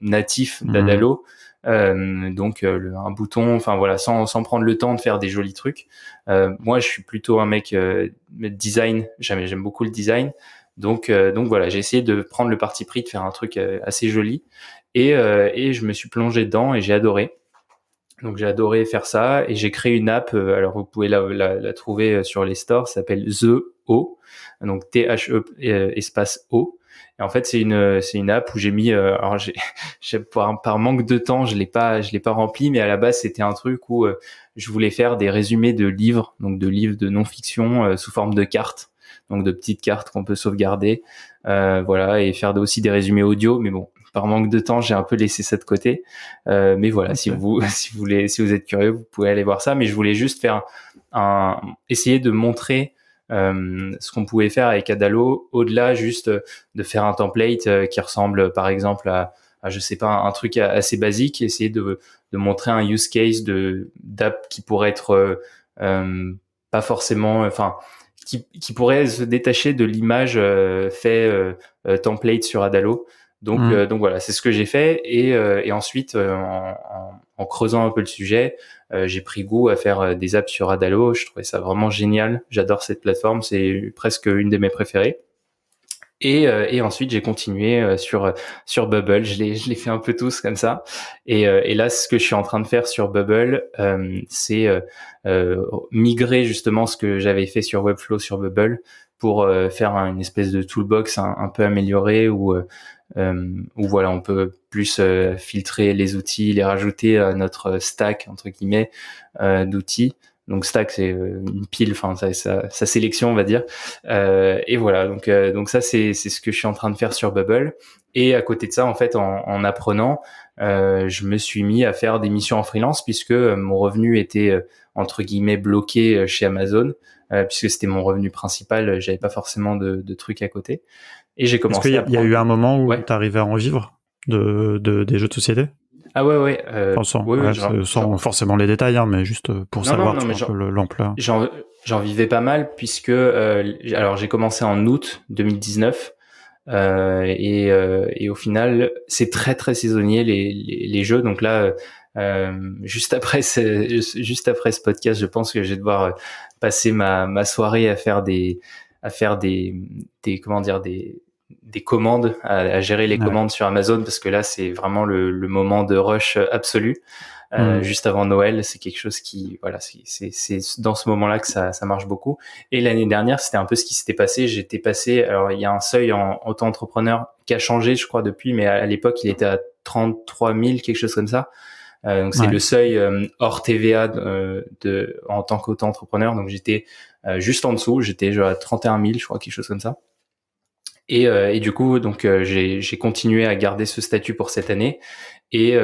natifs d'Adalo, donc un bouton, enfin voilà, sans prendre le temps de faire des jolis trucs. Moi, je suis plutôt un mec design, j'aime beaucoup le design. Donc voilà, j'ai essayé de prendre le parti pris de faire un truc assez joli, et je me suis plongé dedans et j'ai adoré. Donc j'ai adoré faire ça, et j'ai créé une app. Alors vous pouvez la trouver sur les stores. Ça s'appelle The O, donc THE espace O. Et en fait c'est une app où j'ai mis alors par manque de temps je l'ai pas rempli, mais à la base c'était un truc où je voulais faire des résumés de livres, donc de livres de non-fiction sous forme de cartes, donc de petites cartes qu'on peut sauvegarder, voilà, et faire aussi des résumés audio. Mais bon, par manque de temps, j'ai un peu laissé ça de côté. Mais voilà, okay. Si vous êtes curieux, vous pouvez aller voir ça. Mais je voulais juste faire essayer de montrer ce qu'on pouvait faire avec Adalo, au-delà juste de faire un template qui ressemble par exemple à je sais pas, un truc assez basique. Essayer de montrer un use case d'app qui pourrait être pas forcément, enfin, qui pourrait se détacher de l'image template sur Adalo. Donc voilà, c'est ce que j'ai fait. Et ensuite, en creusant un peu le sujet, j'ai pris goût à faire des apps sur Adalo. Je trouvais ça vraiment génial. J'adore cette plateforme, c'est presque une de mes préférées. Et ensuite, j'ai continué sur Bubble. Je l'ai fait un peu tous comme ça. Et là, ce que je suis en train de faire sur Bubble, c'est migrer justement ce que j'avais fait sur Webflow sur Bubble pour faire une espèce de toolbox un peu améliorée où voilà, on peut plus filtrer les outils, les rajouter à notre stack entre guillemets d'outils. Donc stack, c'est une pile, enfin sa sélection, on va dire. Et voilà, donc ça c'est ce que je suis en train de faire sur Bubble. Et à côté de ça, en fait, en apprenant, je me suis mis à faire des missions en freelance, puisque mon revenu était entre guillemets bloqué chez Amazon, puisque c'était mon revenu principal. J'avais pas forcément de trucs à côté. Et j'ai commencé. Est-ce qu'il y a eu un moment où tu arrivais à en vivre des jeux de société? Ah ouais. Sans forcément les détails, hein, mais juste pour savoir un peu l'ampleur. J'en vivais pas mal, puisque alors j'ai commencé en août 2019, et au final c'est très très saisonnier les jeux. Donc là, juste après ce podcast, je pense que je vais devoir passer ma soirée à faire des comment dire, des commandes, à gérer les commandes sur Amazon, parce que là c'est vraiment le moment de rush absolu. juste avant Noël. C'est quelque chose qui, voilà, c'est dans ce moment-là que ça marche beaucoup. Et l'année dernière, c'était un peu ce qui s'était passé. J'étais passé, alors il y a un seuil en auto-entrepreneur qui a changé, je crois, depuis, mais à l'époque, il était à 33 000, quelque chose comme ça. Donc c'est le seuil hors TVA en tant qu'auto-entrepreneur. Donc j'étais juste en dessous, j'étais genre à 31 000, je crois, quelque chose comme ça. Et du coup, donc j'ai continué à garder ce statut pour cette année et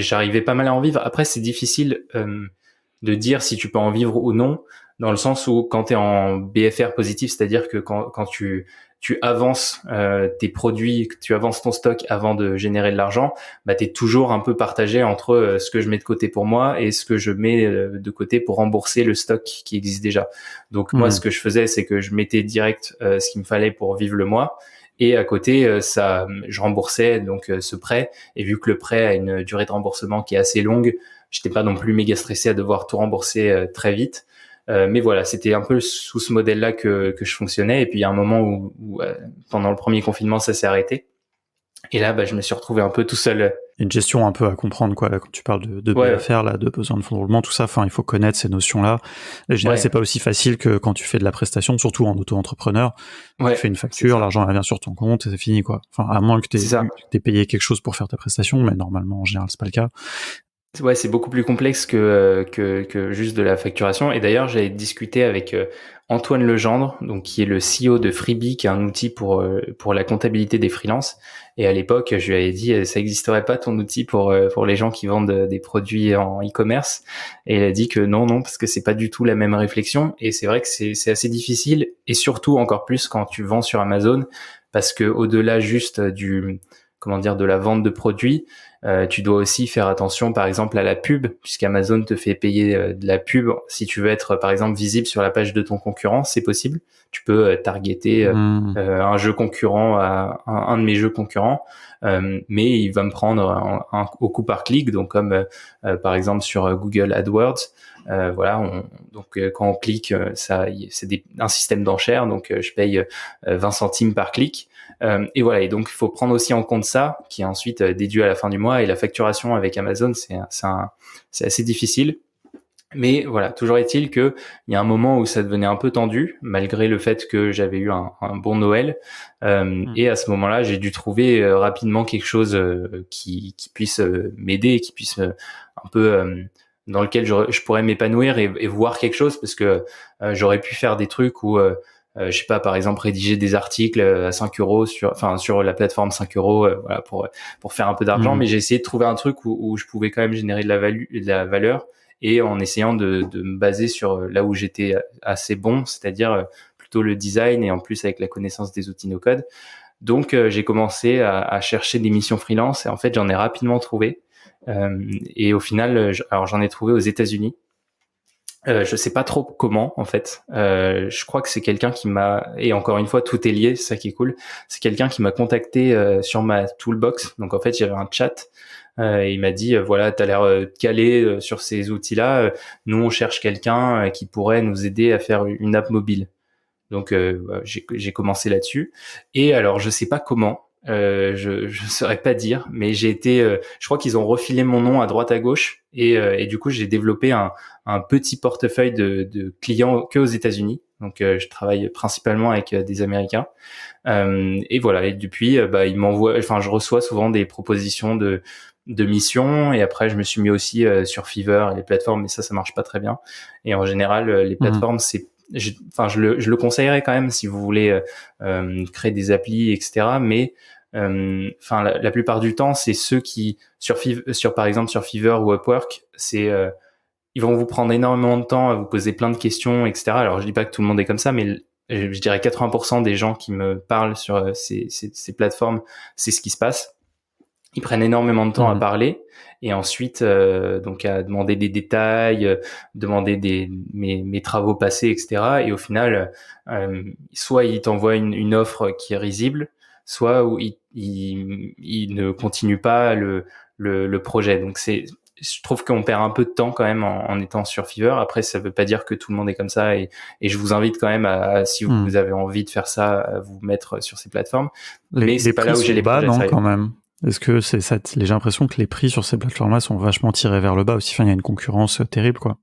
j'arrivais pas mal à en vivre. Après, c'est difficile de dire si tu peux en vivre ou non, dans le sens où quand tu es en BFR positif, c'est-à-dire que quand tu avances tes produits, que tu avances ton stock avant de générer de l'argent, bah t'es toujours un peu partagé entre ce que je mets de côté pour moi et ce que je mets de côté pour rembourser le stock qui existe déjà. Donc moi, ce que je faisais, c'est que je mettais direct ce qu'il me fallait pour vivre le mois. Et à côté, je remboursais donc ce prêt. Et vu que le prêt a une durée de remboursement qui est assez longue, j'étais pas non plus méga stressé à devoir tout rembourser très vite. Mais voilà, c'était un peu sous ce modèle-là que je fonctionnais. Et puis il y a un moment où pendant le premier confinement, ça s'est arrêté. Et là, je me suis retrouvé un peu tout seul. Une gestion un peu à comprendre, quoi. Là, quand tu parles de BFR, là, de besoin de fonds de roulement, tout ça. Enfin, il faut connaître ces notions-là. Et je dirais, c'est pas aussi facile que quand tu fais de la prestation, surtout en auto-entrepreneur. Tu fais une facture, l'argent revient sur ton compte et c'est fini, quoi. Enfin, à moins que t'aies payé quelque chose pour faire ta prestation, mais normalement, en général, c'est pas le cas. Ouais, c'est beaucoup plus complexe que juste de la facturation. Et d'ailleurs, j'avais discuté avec Antoine Legendre, donc qui est le CEO de Freebie, qui est un outil pour la comptabilité des freelances. Et à l'époque, je lui avais dit, ça n'existerait pas ton outil pour les gens qui vendent des produits en e-commerce. Et il a dit que non, parce que c'est pas du tout la même réflexion. Et c'est vrai que c'est assez difficile, et surtout encore plus quand tu vends sur Amazon, parce que au-delà juste de la vente de produits, tu dois aussi faire attention, par exemple, à la pub, puisqu'Amazon te fait payer de la pub. Si tu veux être, par exemple, visible sur la page de ton concurrent, c'est possible. Tu peux targeter un jeu concurrent à un de mes jeux concurrents, mais il va me prendre au coup par clic. Donc, comme par exemple sur Google AdWords, quand on clique, c'est un système d'enchères. Donc, je paye 20 centimes par clic. Et voilà, et donc il faut prendre aussi en compte ça, qui est ensuite déduit à la fin du mois. Et la facturation avec Amazon, c'est assez difficile. Mais voilà, toujours est-il que il y a un moment où ça devenait un peu tendu, malgré le fait que j'avais eu un bon Noël. Et à ce moment-là, j'ai dû trouver rapidement quelque chose qui puisse m'aider, qui puisse un peu dans lequel je pourrais m'épanouir et voir quelque chose, parce que j'aurais pu faire des trucs où je sais pas, par exemple, rédiger des articles à 5 euros sur la plateforme 5 euros, voilà, pour faire un peu d'argent. Mais j'ai essayé de trouver un truc où je pouvais quand même générer de la valeur, et en essayant de me baser sur là où j'étais assez bon, c'est-à-dire plutôt le design, et en plus avec la connaissance des outils no-code. Donc, j'ai commencé à chercher des missions freelance, et en fait, j'en ai rapidement trouvé. Et au final, j'en ai trouvé aux États-Unis. Je sais pas trop comment, en fait. Je crois que c'est quelqu'un qui et encore une fois, tout est lié, c'est ça qui est cool. C'est quelqu'un qui m'a contacté sur ma toolbox. Donc en fait, j'avais un chat. Et il m'a dit, voilà, t'as l'air calé sur ces outils-là. Nous, on cherche quelqu'un qui pourrait nous aider à faire une app mobile. Donc j'ai commencé là-dessus. Et alors, je sais pas comment. Je saurais pas dire, mais je crois qu'ils ont refilé mon nom à droite à gauche, et du coup j'ai développé un petit portefeuille de clients que aux États-Unis. Donc je travaille principalement avec des Américains, et voilà. Et depuis, je reçois souvent des propositions de missions, et après je me suis mis aussi sur Fiverr et les plateformes, mais ça marche pas très bien. Et en général, les plateformes, je le conseillerais quand même si vous voulez créer des applis, etc. Mais la plupart du temps, c'est ceux qui par exemple sur Fiverr ou Upwork, ils vont vous prendre énormément de temps à vous poser plein de questions, etc. Alors je dis pas que tout le monde est comme ça, mais je dirais 80% des gens qui me parlent sur ces plateformes, c'est ce qui se passe. Ils prennent énormément de temps à parler, et ensuite donc à demander des détails, demander mes travaux passés, etc. Et au final, soit ils t'envoient une offre qui est risible, soit où ils ne continuent pas le projet. Donc je trouve qu'on perd un peu de temps quand même en étant sur Fiverr. Après, ça veut pas dire que tout le monde est comme ça, et je vous invite quand même si vous avez envie de faire ça, à vous mettre sur ces plateformes. Mais c'est pas là où j'ai les projets. Non, quand même. Est-ce que c'est ça, j'ai l'impression que les prix sur ces plateformes-là sont vachement tirés vers le bas aussi. Enfin, il y a une concurrence terrible, quoi.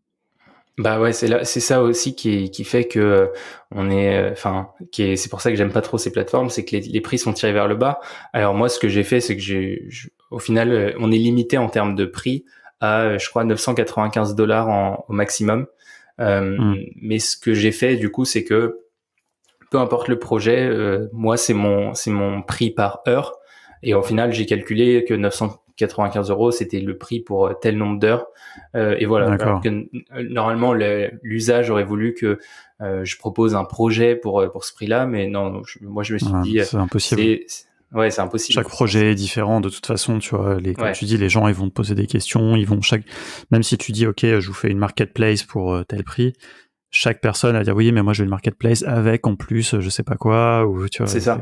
Bah ouais, c'est ça aussi qui fait que on est, enfin, c'est pour ça que j'aime pas trop ces plateformes, c'est que les prix sont tirés vers le bas. Alors moi, ce que j'ai fait, c'est que au final, on est limité en termes de prix à, je crois, $995 au maximum. Mais ce que j'ai fait, du coup, c'est que peu importe le projet, moi, c'est mon prix par heure. Et au final, j'ai calculé que 995 euros, c'était le prix pour tel nombre d'heures. Et voilà. D'accord. Alors que normalement, l'usage aurait voulu que je propose un projet pour ce prix-là, mais non, moi je me suis dit, c'est impossible. Ouais, c'est impossible. Chaque projet est différent de toute façon, tu vois. Comme tu dis, les gens, ils vont te poser des questions, même si tu dis, ok, je vous fais une marketplace pour tel prix, chaque personne va dire oui, mais moi je veux une marketplace avec en plus je sais pas quoi, ou tu vois. C'est ça.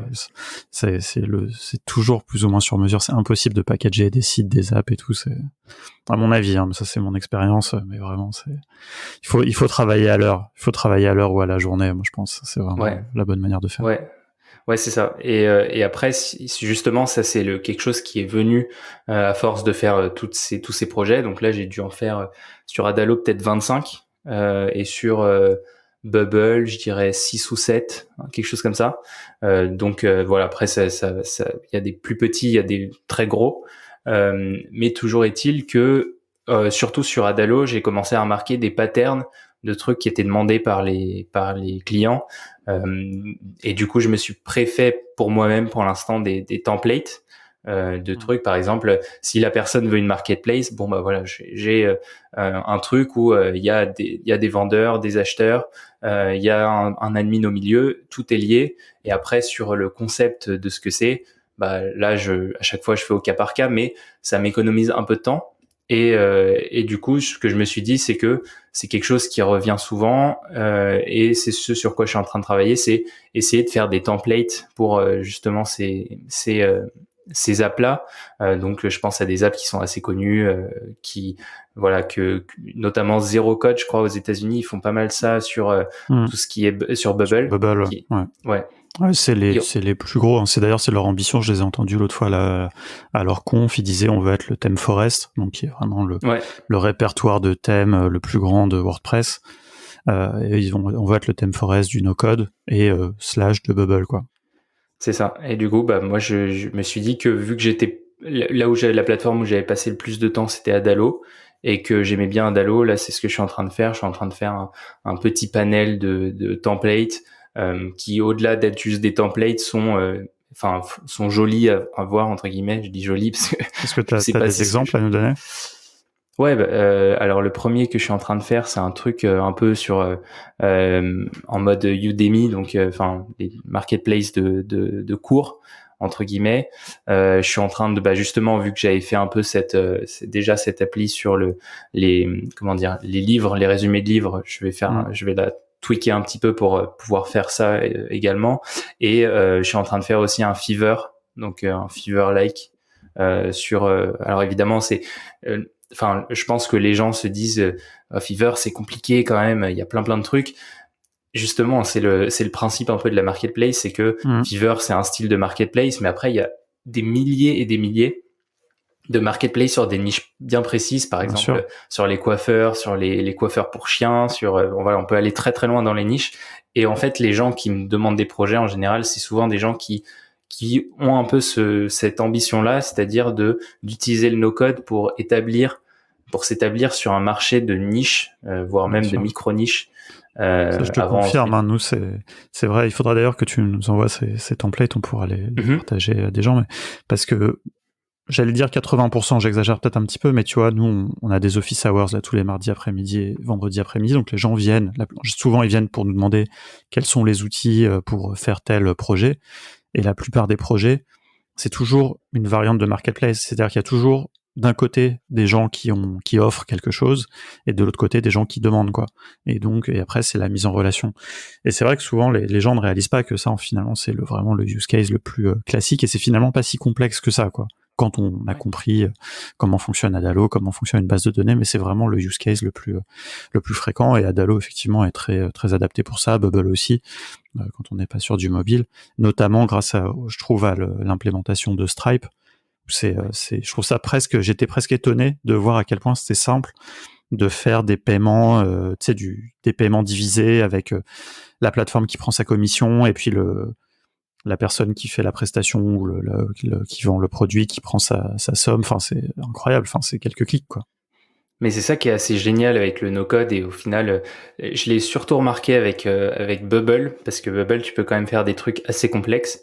C'est toujours plus ou moins sur mesure. C'est impossible de packager des sites, des apps et tout. C'est à mon avis, hein, mais ça c'est mon expérience. Mais vraiment, il faut travailler à l'heure. Il faut travailler à l'heure ou à la journée. Moi je pense c'est vraiment la bonne manière de faire. Ouais, c'est ça. Et après, justement, ça c'est quelque chose qui est venu à force de faire tous ces projets. Donc là, j'ai dû en faire sur Adalo peut-être 25 et sur Bubble, je dirais 6 ou 7, hein, quelque chose comme ça. Donc voilà. Après, il y a des plus petits, il y a des très gros, mais toujours est-il que surtout sur Adalo, j'ai commencé à remarquer des patterns de trucs qui étaient demandés par les clients. Et du coup, je me suis préfet pour moi-même pour l'instant des templates de trucs. Par exemple, si la personne veut une marketplace, bon bah voilà, j'ai un truc où il y a des vendeurs, des acheteurs, il y a un admin au milieu, tout est lié. Et après, sur le concept de ce que c'est, bah là, à chaque fois, je fais au cas par cas, mais ça m'économise un peu de temps. Et du coup, ce que je me suis dit, c'est que c'est quelque chose qui revient souvent, et c'est ce sur quoi je suis en train de travailler, c'est essayer de faire des templates pour justement ces apps-là. Donc, je pense à des apps qui sont assez connues, qui voilà que notamment Zero Code, je crois aux États-Unis, ils font pas mal ça sur tout ce qui est sur Bubble. Bubble, ouais. Ouais, c'est les plus gros. Hein. C'est leur ambition. Je les ai entendus l'autre fois là, à leur conf. Ils disaient on veut être le thème forest, donc qui est vraiment le répertoire de thèmes le plus grand de WordPress. Et on veut être le thème forest du no-code et slash de Bubble, quoi. C'est ça. Et du coup, bah moi, je me suis dit que vu que j'étais là où j'avais la plateforme où j'avais passé le plus de temps, c'était Adalo, et que j'aimais bien Adalo. Là, c'est ce que je suis en train de faire. Je suis en train de faire un petit panel de templates qui, au-delà d'être juste des templates, sont jolis à voir, entre guillemets. Je dis jolis parce que est-ce que tu as des exemples à nous donner? Ouais, alors le premier que je suis en train de faire, c'est un truc un peu sur en mode Udemy, donc les marketplaces de cours entre guillemets. Je suis en train de justement, vu que j'avais fait un peu déjà cette appli sur les livres, les résumés de livres, je vais la tweaker un petit peu pour pouvoir faire ça également. Et je suis en train de faire aussi un Fiverr, donc un Fiverr-like alors évidemment c'est je pense que les gens se disent Fiverr c'est compliqué quand même, il y a plein de trucs. Justement, c'est le principe un peu de la marketplace, c'est que Fiverr c'est un style de marketplace, mais après il y a des milliers et des milliers de marketplace sur des niches bien précises, par exemple sur les coiffeurs, sur les coiffeurs pour chiens, on peut aller très très loin dans les niches. Et en fait, les gens qui me demandent des projets en général, c'est souvent des gens qui ont un peu cette ambition-là, c'est-à-dire d'utiliser le no-code pour s'établir sur un marché de niche, voire même de micro-niche. Ça, je te confirme, hein, nous c'est vrai. Il faudra d'ailleurs que tu nous envoies ces templates, on pourra les partager à des gens, mais parce que j'allais dire 80%, j'exagère peut-être un petit peu, mais tu vois, nous on a des office hours là tous les mardis après-midi et vendredis après-midi, donc les gens viennent. Souvent ils viennent pour nous demander quels sont les outils pour faire tel projet. Et la plupart des projets, c'est toujours une variante de marketplace. C'est-à-dire qu'il y a toujours d'un côté des gens qui offrent quelque chose et de l'autre côté des gens qui demandent, quoi. Et après c'est la mise en relation. Et c'est vrai que souvent les gens ne réalisent pas que ça, finalement, c'est vraiment le use case le plus classique, et c'est finalement pas si complexe que ça, quoi. Quand on a compris comment fonctionne Adalo, comment fonctionne une base de données, mais c'est vraiment le use case le plus fréquent. Et Adalo effectivement est très très adapté pour ça, Bubble aussi, quand on n'est pas sur du mobile, notamment grâce je trouve à l'implémentation de Stripe, Je trouve ça j'étais presque étonné de voir à quel point c'était simple de faire des paiements, des paiements divisés avec la plateforme qui prend sa commission et puis la personne qui fait la prestation ou qui vend le produit qui prend sa somme. Enfin, c'est incroyable. Enfin, c'est quelques clics, quoi. Mais c'est ça qui est assez génial avec le no-code et au final, je l'ai surtout remarqué avec Bubble parce que Bubble, tu peux quand même faire des trucs assez complexes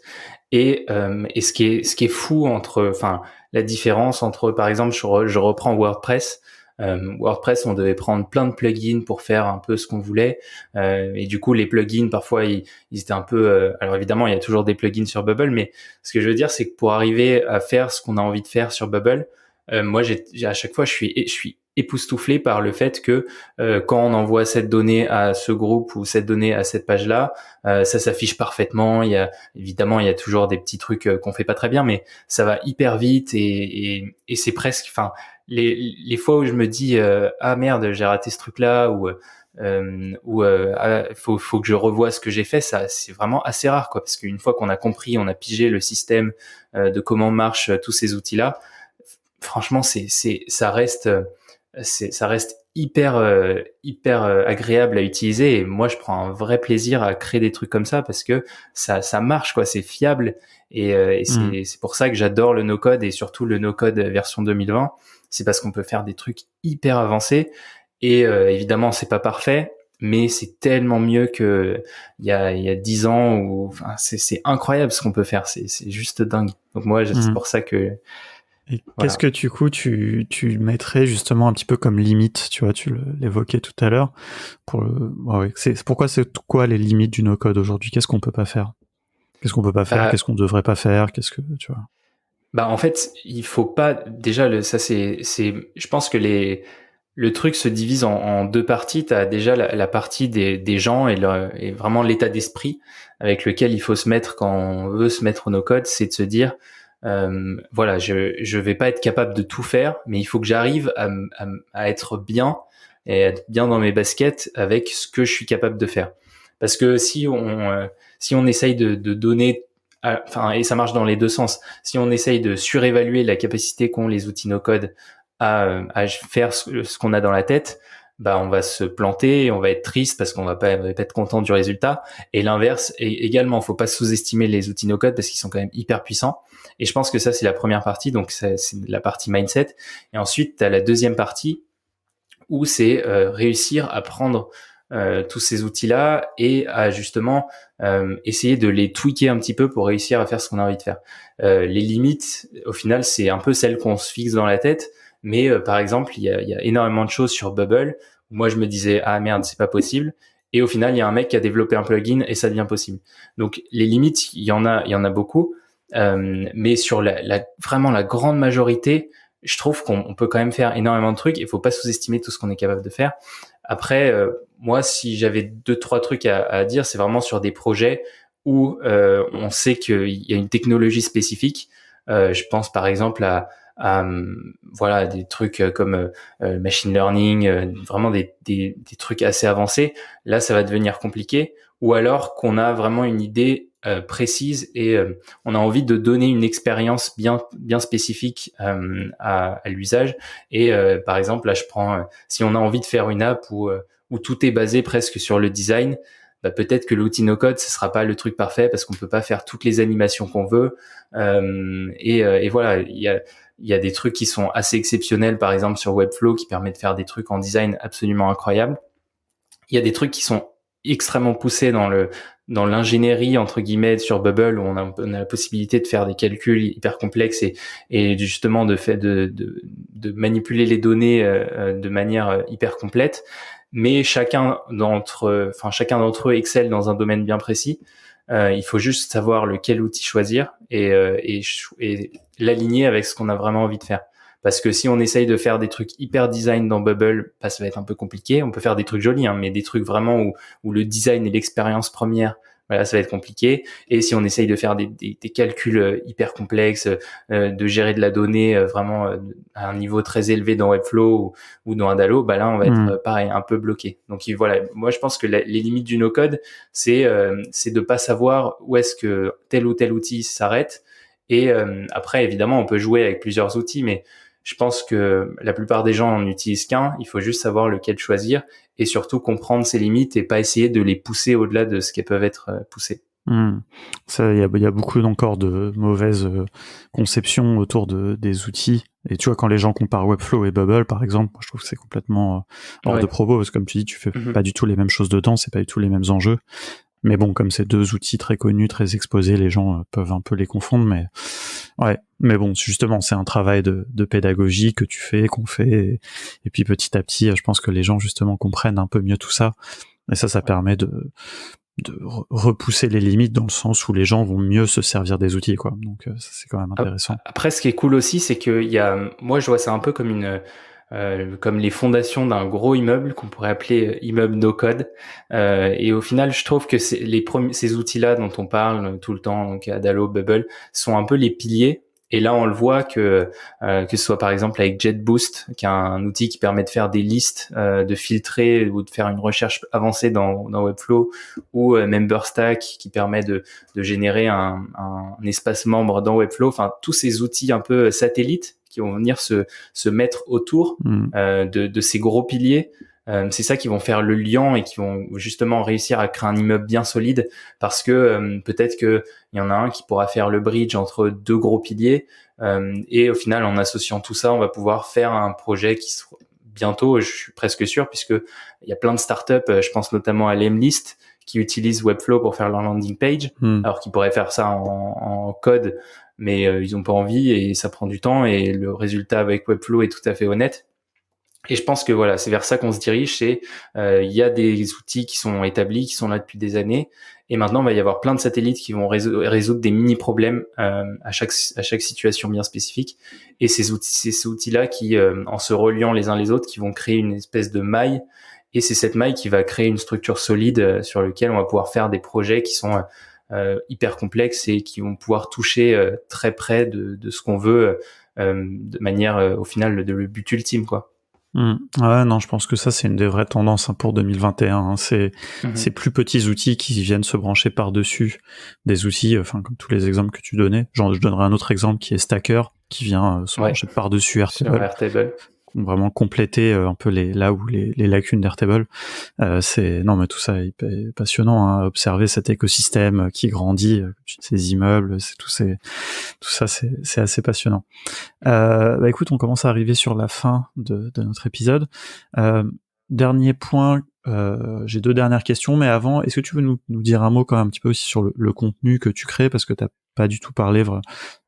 et ce qui est fou enfin la différence entre, par exemple, je reprends WordPress. WordPress, on devait prendre plein de plugins pour faire un peu ce qu'on voulait et du coup les plugins parfois ils étaient un peu alors évidemment il y a toujours des plugins sur Bubble, mais ce que je veux dire c'est que pour arriver à faire ce qu'on a envie de faire sur Bubble, moi à chaque fois je suis époustouflé par le fait que quand on envoie cette donnée à ce groupe ou cette donnée à cette page-là, ça s'affiche parfaitement. Il y a toujours des petits trucs qu'on fait pas très bien, mais ça va hyper vite et c'est presque, enfin, les fois où je me dis ah merde, j'ai raté ce truc-là faut que je revoie ce que j'ai fait, ça c'est vraiment assez rare, quoi, parce qu'une fois qu'on a compris, on a pigé le système de comment marchent tous ces outils-là, franchement ça reste hyper agréable à utiliser et moi je prends un vrai plaisir à créer des trucs comme ça parce que ça marche, quoi, c'est fiable et c'est pour ça que j'adore le no code et surtout le no code version 2020, c'est parce qu'on peut faire des trucs hyper avancés et évidemment c'est pas parfait mais c'est tellement mieux que il y a 10 ans ou enfin c'est incroyable ce qu'on peut faire, c'est juste dingue. Donc moi c'est pour ça que Et voilà. qu'est-ce que tu mettrais justement un petit peu comme limite, tu vois, tu l'évoquais tout à l'heure, c'est quoi les limites du no-code aujourd'hui? Qu'est-ce qu'on peut pas faire? Qu'est-ce qu'on peut pas faire? Qu'est-ce qu'on devrait pas faire? Qu'est-ce que, tu vois? Bah en fait, il faut pas déjà je pense que le truc se divise en deux parties. Tu as déjà la partie des gens et vraiment l'état d'esprit avec lequel il faut se mettre quand on veut se mettre au no-code, c'est de se dire voilà, je vais pas être capable de tout faire, mais il faut que j'arrive à être bien et être bien dans mes baskets avec ce que je suis capable de faire. Parce que si on essaye de donner, enfin, et ça marche dans les deux sens. Si on essaye de surévaluer la capacité qu'ont les outils no-code à faire ce qu'on a dans la tête, bah on va se planter et on va être triste parce qu'on va pas être content du résultat. Et l'inverse, et également, faut pas sous-estimer les outils no-code parce qu'ils sont quand même hyper puissants. Et je pense que ça c'est la première partie, donc c'est la partie mindset. Et ensuite, tu as la deuxième partie où c'est réussir à prendre tous ces outils-là et à justement essayer de les tweaker un petit peu pour réussir à faire ce qu'on a envie de faire. Les limites, au final, c'est un peu celles qu'on se fixe dans la tête, mais par exemple, il y a énormément de choses sur Bubble où moi je me disais ah merde, c'est pas possible. Et au final, il y a un mec qui a développé un plugin et ça devient possible. Donc les limites, il y en a beaucoup, mais sur vraiment la grande majorité, je trouve qu'on peut quand même faire énormément de trucs. Il faut pas sous-estimer tout ce qu'on est capable de faire. Après, moi, si j'avais 2-3 trucs à dire, c'est vraiment sur des projets où on sait qu'il y a une technologie spécifique. Je pense par exemple à voilà, des trucs comme machine learning, vraiment des trucs assez avancés. Là, ça va devenir compliqué. Ou alors qu'on a vraiment une idée précise et on a envie de donner une expérience bien spécifique à l'usage. Et par exemple, là, je prends si on a envie de faire une app où tout est basé presque sur le design, bah, peut-être que l'outil no-code ce sera pas le truc parfait parce qu'on peut pas faire toutes les animations qu'on veut. Et voilà, il y a des trucs qui sont assez exceptionnels, par exemple sur Webflow, qui permet de faire des trucs en design absolument incroyables. Il y a des trucs qui sont extrêmement poussés dans l'ingénierie entre guillemets sur Bubble où on a la possibilité de faire des calculs hyper complexes et justement de manipuler les données de manière hyper complète. Mais chacun d'entre eux excelle dans un domaine bien précis. Il faut juste savoir lequel outil choisir et l'aligner avec ce qu'on a vraiment envie de faire. Parce que si on essaye de faire des trucs hyper design dans Bubble, bah, ça va être un peu compliqué. On peut faire des trucs jolis, hein, mais des trucs vraiment où le design et l'expérience première, voilà, ça va être compliqué. Et si on essaye de faire des calculs hyper complexes, de gérer de la donnée vraiment à un niveau très élevé dans Webflow ou dans Adalo, bah là on va être pareil, un peu bloqué. Donc voilà, moi je pense que les limites du no-code, c'est de pas savoir où est-ce que tel ou tel outil s'arrête Et après, évidemment, on peut jouer avec plusieurs outils, mais je pense que la plupart des gens n'en utilisent qu'un. Il faut juste savoir lequel choisir et surtout comprendre ses limites et pas essayer de les pousser au-delà de ce qu'elles peuvent être poussées. Ça, il y a beaucoup encore de mauvaises conceptions autour des outils. Et tu vois, quand les gens comparent Webflow et Bubble, par exemple, moi, je trouve que c'est complètement hors de propos, parce que comme tu dis, tu fais pas du tout les mêmes choses dedans, c'est pas du tout les mêmes enjeux. Mais bon, comme c'est deux outils très connus, très exposés, les gens peuvent un peu les confondre, mais ouais. Mais bon, justement, c'est un travail de pédagogie que tu fais, qu'on fait, et puis petit à petit, je pense que les gens justement comprennent un peu mieux tout ça, et ça permet de repousser les limites dans le sens où les gens vont mieux se servir des outils, quoi. Donc ça, c'est quand même intéressant. Après, ce qui est cool aussi, c'est que moi, je vois ça un peu comme comme les fondations d'un gros immeuble qu'on pourrait appeler immeuble no code. Et au final, je trouve que ces outils-là dont on parle tout le temps, donc Adalo, Bubble, sont un peu les piliers. Et là, on le voit que ce soit par exemple avec JetBoost, qui est un outil qui permet de faire des listes, de filtrer ou de faire une recherche avancée dans Webflow, ou MemberStack qui permet de générer un espace membre dans Webflow. Enfin, tous ces outils un peu satellites qui vont venir se mettre autour de ces gros piliers. C'est ça qui vont faire le lien et qui vont justement réussir à créer un immeuble bien solide, parce que peut-être que il y en a un qui pourra faire le bridge entre deux gros piliers, et au final, en associant tout ça, on va pouvoir faire un projet qui sera bientôt, je suis presque sûr, puisque il y a plein de startups, je pense notamment à Lemlist, qui utilisent Webflow pour faire leur landing page, alors qu'ils pourraient faire ça en code, mais ils ont pas envie et ça prend du temps, et le résultat avec Webflow est tout à fait honnête. Et je pense que voilà, c'est vers ça qu'on se dirige. C'est il y a des outils qui sont établis, qui sont là depuis des années, et maintenant il va y avoir plein de satellites qui vont résoudre des mini problèmes à chaque situation bien spécifique. Et ces outils-là qui, en se reliant les uns les autres, qui vont créer une espèce de maille. Et c'est cette maille qui va créer une structure solide sur laquelle on va pouvoir faire des projets qui sont hyper complexes et qui vont pouvoir toucher très près de ce qu'on veut, de manière au final le but ultime, quoi. Ouais, non, je pense que ça, c'est une des vraies tendances pour 2021. C'est ces plus petits outils qui viennent se brancher par-dessus des outils, enfin, comme tous les exemples que tu donnais. Genre, je donnerai un autre exemple qui est Stacker, qui vient se brancher par-dessus Airtable. Vraiment compléter un peu là où les lacunes d'Airtable. Non, mais tout ça est passionnant, hein. Observer cet écosystème qui grandit, ces immeubles, tout ça, c'est assez passionnant. Écoute, on commence à arriver sur la fin de notre épisode. Dernier point, j'ai 2 dernières questions, mais avant, est-ce que tu veux nous dire un mot quand même un petit peu aussi sur le contenu que tu crées, parce que t'as pas du tout parlé.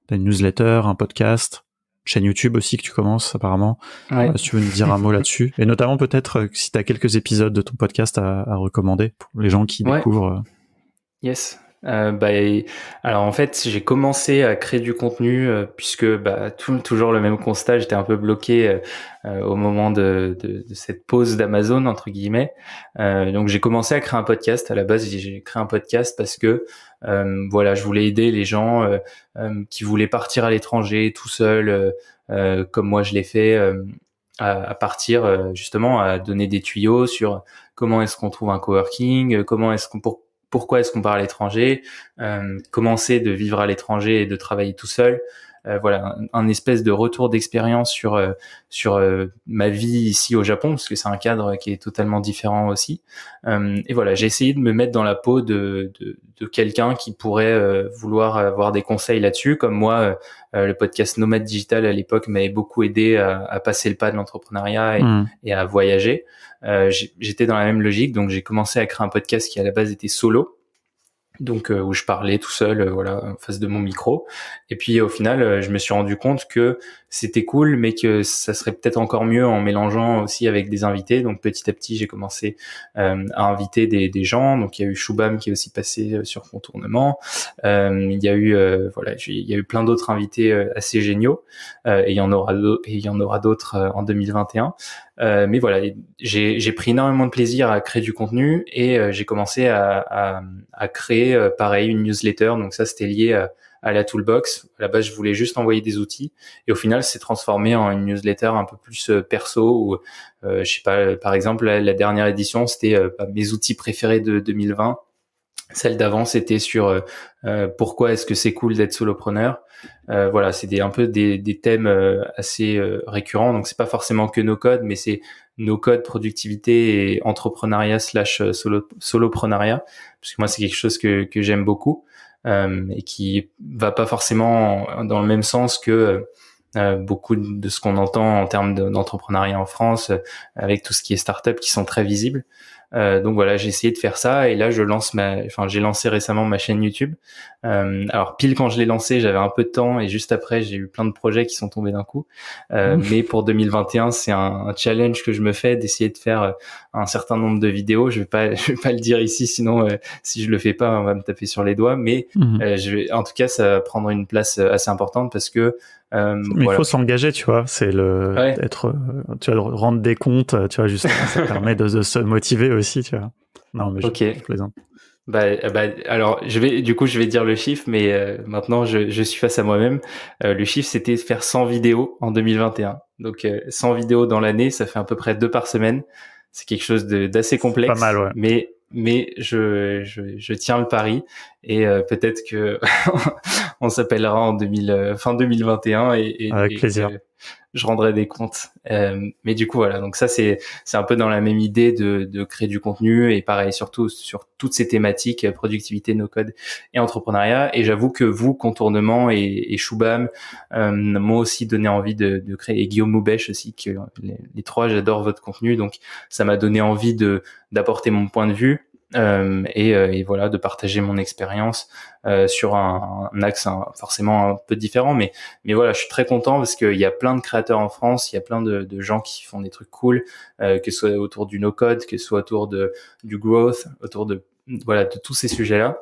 T'as une newsletter, un podcast, chaîne YouTube aussi que tu commences apparemment. Ouais. Si tu veux nous dire un mot là-dessus, et notamment peut-être si tu as quelques épisodes de ton podcast à recommander pour les gens qui découvrent. Yes. Alors en fait, j'ai commencé à créer du contenu puisque toujours le même constat, j'étais un peu bloqué au moment de cette pause d'Amazon entre guillemets. Donc j'ai commencé à créer un podcast. À la base, j'ai créé un podcast parce que je voulais aider les gens qui voulaient partir à l'étranger tout seuls, comme moi je l'ai fait, à partir justement à donner des tuyaux sur comment est-ce qu'on trouve un coworking, pourquoi est-ce qu'on part à l'étranger, comment c'est de vivre à l'étranger et de travailler tout seul. Un espèce de retour d'expérience sur ma vie ici au Japon, parce que c'est un cadre qui est totalement différent aussi. Et voilà, j'ai essayé de me mettre dans la peau de quelqu'un qui pourrait vouloir avoir des conseils là-dessus. Comme moi, le podcast Nomade Digital à l'époque m'avait beaucoup aidé à passer le pas de l'entrepreneuriat et à voyager. J'étais dans la même logique, donc j'ai commencé à créer un podcast qui à la base était solo, donc où je parlais tout seul, en face de mon micro. Et puis au final, je me suis rendu compte que c'était cool, mais que ça serait peut-être encore mieux en mélangeant aussi avec des invités. Donc petit à petit, j'ai commencé à inviter des gens. Donc il y a eu Shubham qui est aussi passé sur Contournement. Il y a eu plein d'autres invités assez géniaux. Et il y en aura d'autres en 2021. Mais voilà, j'ai pris énormément de plaisir à créer du contenu, et j'ai commencé à créer pareil une newsletter. Donc ça, c'était lié à la Toolbox. À la base, je voulais juste envoyer des outils, et au final, c'est transformé en une newsletter un peu plus perso, où je sais pas, par exemple, la dernière édition, c'était mes outils préférés de 2020. Celle d'avant, c'était sur pourquoi est-ce que c'est cool d'être solopreneur. Voilà, c'est un peu des thèmes assez récurrents. Donc c'est pas forcément que no code, mais c'est no code, productivité et entrepreneuriat / soloprenariat. Parce que moi, c'est quelque chose que j'aime beaucoup et qui va pas forcément dans le même sens que beaucoup de ce qu'on entend en termes d'entrepreneuriat en France, avec tout ce qui est start-up qui sont très visibles. Donc voilà, j'ai essayé de faire ça et là j'ai lancé récemment ma chaîne YouTube. Alors pile quand je l'ai lancé, j'avais un peu de temps et juste après j'ai eu plein de projets qui sont tombés d'un coup. Mais pour 2021, c'est un challenge que je me fais d'essayer de faire un certain nombre de vidéos. Je vais pas le dire ici, sinon si je le fais pas, on va me taper sur les doigts. Mais en tout cas, ça va prendre une place assez importante parce que mais il faut s'engager, tu vois. C'est tu vas rendre des comptes, tu vois, justement, ça permet de se motiver aussi, tu vois. Non, mais je plaisante. Alors, je vais dire le chiffre, mais maintenant, je suis face à moi-même. Le chiffre, c'était de faire 100 vidéos en 2021. Donc, 100 vidéos dans l'année, ça fait à peu près 2 par semaine. C'est quelque chose d'assez complexe. Pas mal, ouais. Mais je tiens le pari et peut-être que on s'appellera en fin 2021 Avec plaisir. Je rendrai des comptes. Mais du coup, voilà. Donc ça, c'est un peu dans la même idée de créer du contenu et pareil, surtout sur toutes ces thématiques, productivité, no-code et entrepreneuriat. Et j'avoue que vous, Contournement et Shubham, m'ont aussi donné envie de créer, et Guillaume Moubèche aussi, que les trois, j'adore votre contenu. Donc ça m'a donné envie d'apporter mon point de vue. Et voilà, de partager mon expérience sur un axe forcément un peu différent, mais voilà, je suis très content parce qu'il y a plein de créateurs en France, il y a plein de gens qui font des trucs cool, que ce soit autour du no-code, que ce soit autour du growth, autour de tous ces sujets-là.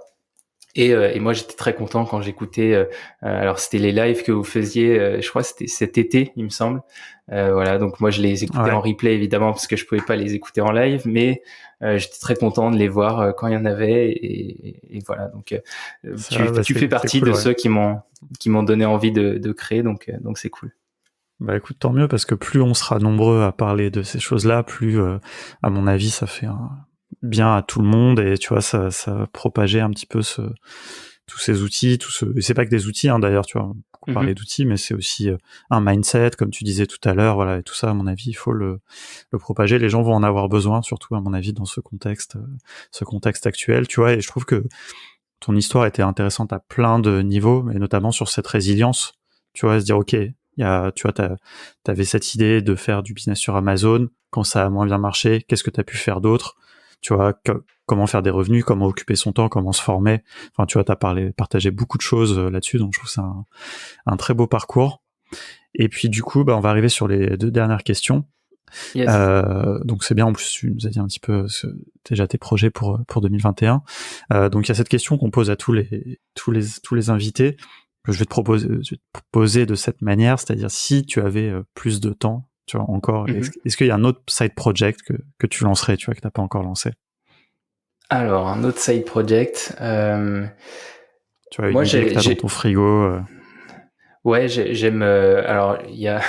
Et moi, j'étais très content quand j'écoutais. Alors, c'était les lives que vous faisiez. Je crois que c'était cet été, il me semble. Voilà. Donc moi, je les écoutais en replay évidemment parce que je pouvais pas les écouter en live, mais j'étais très content de les voir quand il y en avait. Et voilà. Donc tu fais partie de ceux qui m'ont donné envie de créer. Donc c'est cool. Bah écoute, tant mieux parce que plus on sera nombreux à parler de ces choses-là, plus à mon avis, ça fait bien à tout le monde et tu vois, ça va propager un petit peu tous ces outils, et c'est pas que des outils d'ailleurs, tu vois, beaucoup parler d'outils, mais c'est aussi un mindset, comme tu disais tout à l'heure, voilà, et tout ça, à mon avis, il faut le propager. Les gens vont en avoir besoin, surtout à mon avis, dans ce contexte actuel, tu vois, et je trouve que ton histoire était intéressante à plein de niveaux, mais notamment sur cette résilience, tu vois, se dire, ok, tu vois, t'avais cette idée de faire du business sur Amazon, quand ça a moins bien marché, qu'est-ce que t'as pu faire d'autre? Tu vois, comment faire des revenus, comment occuper son temps, comment se former. Enfin, tu vois, partagé beaucoup de choses là-dessus, donc je trouve ça un très beau parcours. Et puis du coup, on va arriver sur les 2 dernières questions. Yes. Donc c'est bien, en plus tu nous as dit un petit peu déjà tes projets pour 2021. Donc il y a cette question qu'on pose à tous les invités, que je vais te poser de cette manière, c'est-à-dire si tu avais plus de temps, tu vois, encore, est-ce qu'il y a un autre side project que tu lancerais, tu vois, que t'as pas encore lancé? Alors, un autre side project. Tu vois, une idée que t'as dans ton frigo. Ouais, j'aime. Alors, il y a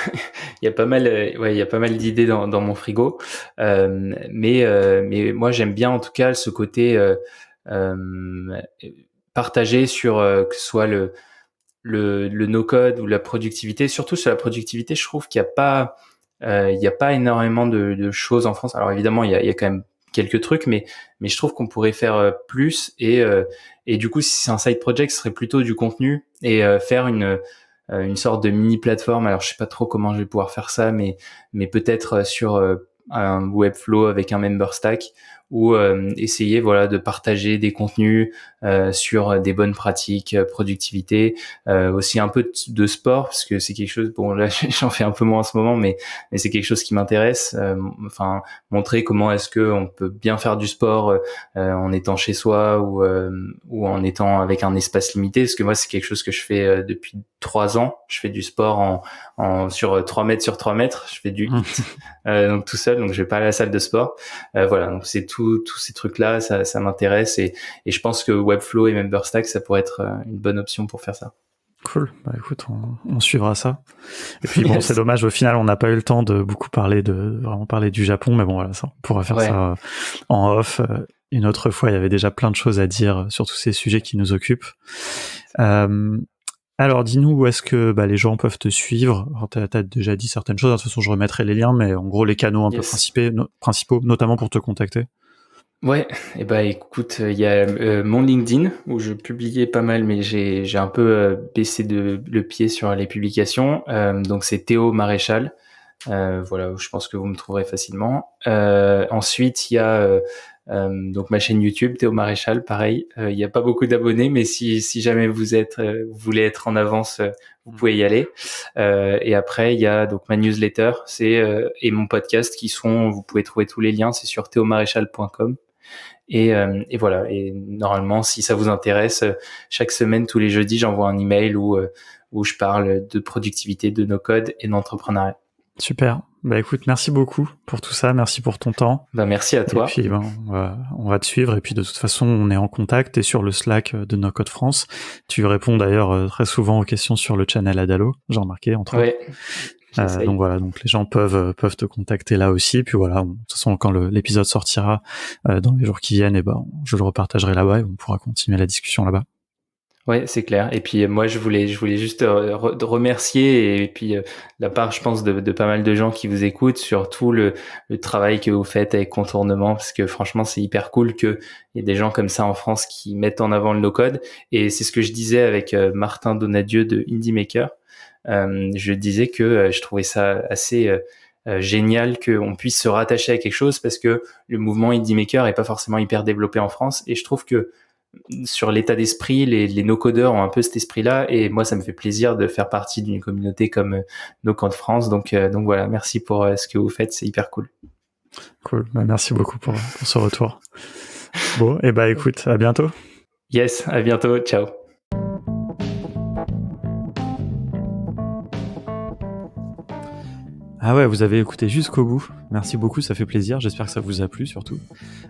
pas mal, il y a pas mal d'idées dans mon frigo, mais moi j'aime bien en tout cas ce côté partagé sur que ce soit le no-code ou la productivité. Surtout sur la productivité, je trouve qu'il y a pas énormément de choses en France. Alors évidemment, il y a quand même quelques trucs, mais je trouve qu'on pourrait faire plus. Et du coup, si c'est un side project, ce serait plutôt du contenu et faire une sorte de mini plateforme. Alors je sais pas trop comment je vais pouvoir faire ça, mais peut-être sur un Webflow avec un member stack, ou essayer de partager des contenus sur des bonnes pratiques, productivité, aussi un peu de sport parce que c'est quelque chose, bon là j'en fais un peu moins en ce moment, mais c'est quelque chose qui m'intéresse, enfin montrer comment est-ce que on peut bien faire du sport en étant chez soi ou en étant avec un espace limité, parce que moi c'est quelque chose que je fais depuis 3 ans. Je fais du sport sur 3 mètres sur 3 mètres, je fais du HIIT donc tout seul, donc je vais pas à la salle de sport, voilà, donc c'est tous ces trucs là, ça m'intéresse, et je pense que Webflow et MemberStack ça pourrait être une bonne option pour faire ça. Cool, bah écoute, on suivra ça. Et puis bon, c'est dommage, au final on n'a pas eu le temps de beaucoup vraiment parler du Japon, mais bon voilà, ça, on pourra faire ça en off. une autre fois. Il y avait déjà plein de choses à dire sur tous ces sujets qui nous occupent. Alors, dis-nous où est-ce que les gens peuvent te suivre. Alors, t'as déjà dit certaines choses. De toute façon, je remettrai les liens, mais en gros, les canaux un peu principaux, notamment pour te contacter. Ouais, et écoute, il y a mon LinkedIn où je publiais pas mal, mais j'ai un peu baissé le pied sur les publications. Donc c'est Théo Maréchal. Voilà, je pense que vous me trouverez facilement. Ensuite, il y a donc ma chaîne YouTube Théo Maréchal, pareil. Il n'y a pas beaucoup d'abonnés, mais si jamais vous voulez être en avance, vous pouvez y aller. Et après, il y a donc ma newsletter, et mon podcast vous pouvez trouver tous les liens, c'est sur theomaréchal.com. Et voilà. Et normalement, si ça vous intéresse, chaque semaine, tous les jeudis, j'envoie un email où je parle de productivité, de no-code et d'entrepreneuriat. Super. Écoute, merci beaucoup pour tout ça. Merci pour ton temps. Merci à toi. Et puis, on va te suivre. Et puis, de toute façon, on est en contact. Et sur le Slack de No Code France, tu réponds d'ailleurs très souvent aux questions sur le channel Adalo. J'ai remarqué, entre autres. Donc voilà, donc les gens peuvent te contacter là aussi. Puis voilà, de toute façon, quand l'épisode sortira dans les jours qui viennent, je le repartagerai là-bas et on pourra continuer la discussion là-bas. Ouais, c'est clair. Et puis moi, je voulais juste remercier, et puis la part, je pense, de pas mal de gens qui vous écoutent, sur tout le travail que vous faites avec Contournement, parce que franchement, c'est hyper cool qu'il y ait des gens comme ça en France qui mettent en avant le no-code. Et c'est ce que je disais avec Martin Donadieu de Indie Maker. Je disais que je trouvais ça assez génial qu'on puisse se rattacher à quelque chose, parce que le mouvement Indie Maker est pas forcément hyper développé en France, et je trouve que sur l'état d'esprit, les no-codeurs ont un peu cet esprit-là, et moi, ça me fait plaisir de faire partie d'une communauté comme No Code France. Donc voilà, merci pour ce que vous faites, c'est hyper cool. Cool, merci beaucoup pour ce retour. Bon, et écoute, à bientôt. Yes, à bientôt, ciao. Ah ouais, vous avez écouté jusqu'au bout. Merci beaucoup, ça fait plaisir. J'espère que ça vous a plu surtout.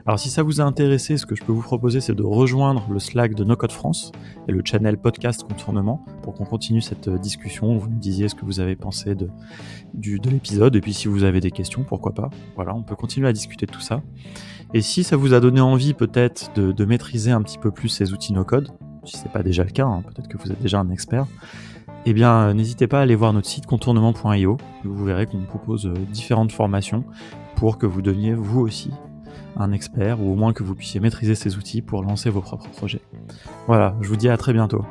Alors si ça vous a intéressé, ce que je peux vous proposer, c'est de rejoindre le Slack de No Code France et le channel podcast Contournement pour qu'on continue cette discussion. Vous me disiez ce que vous avez pensé de l'épisode, et puis si vous avez des questions, pourquoi pas. Voilà, on peut continuer à discuter de tout ça. Et si ça vous a donné envie peut-être de maîtriser un petit peu plus ces outils no code, si c'est pas déjà le cas, peut-être que vous êtes déjà un expert, eh bien, n'hésitez pas à aller voir notre site contournement.io. Vous verrez qu'on propose différentes formations pour que vous deveniez vous aussi un expert, ou au moins que vous puissiez maîtriser ces outils pour lancer vos propres projets. Voilà, je vous dis à très bientôt.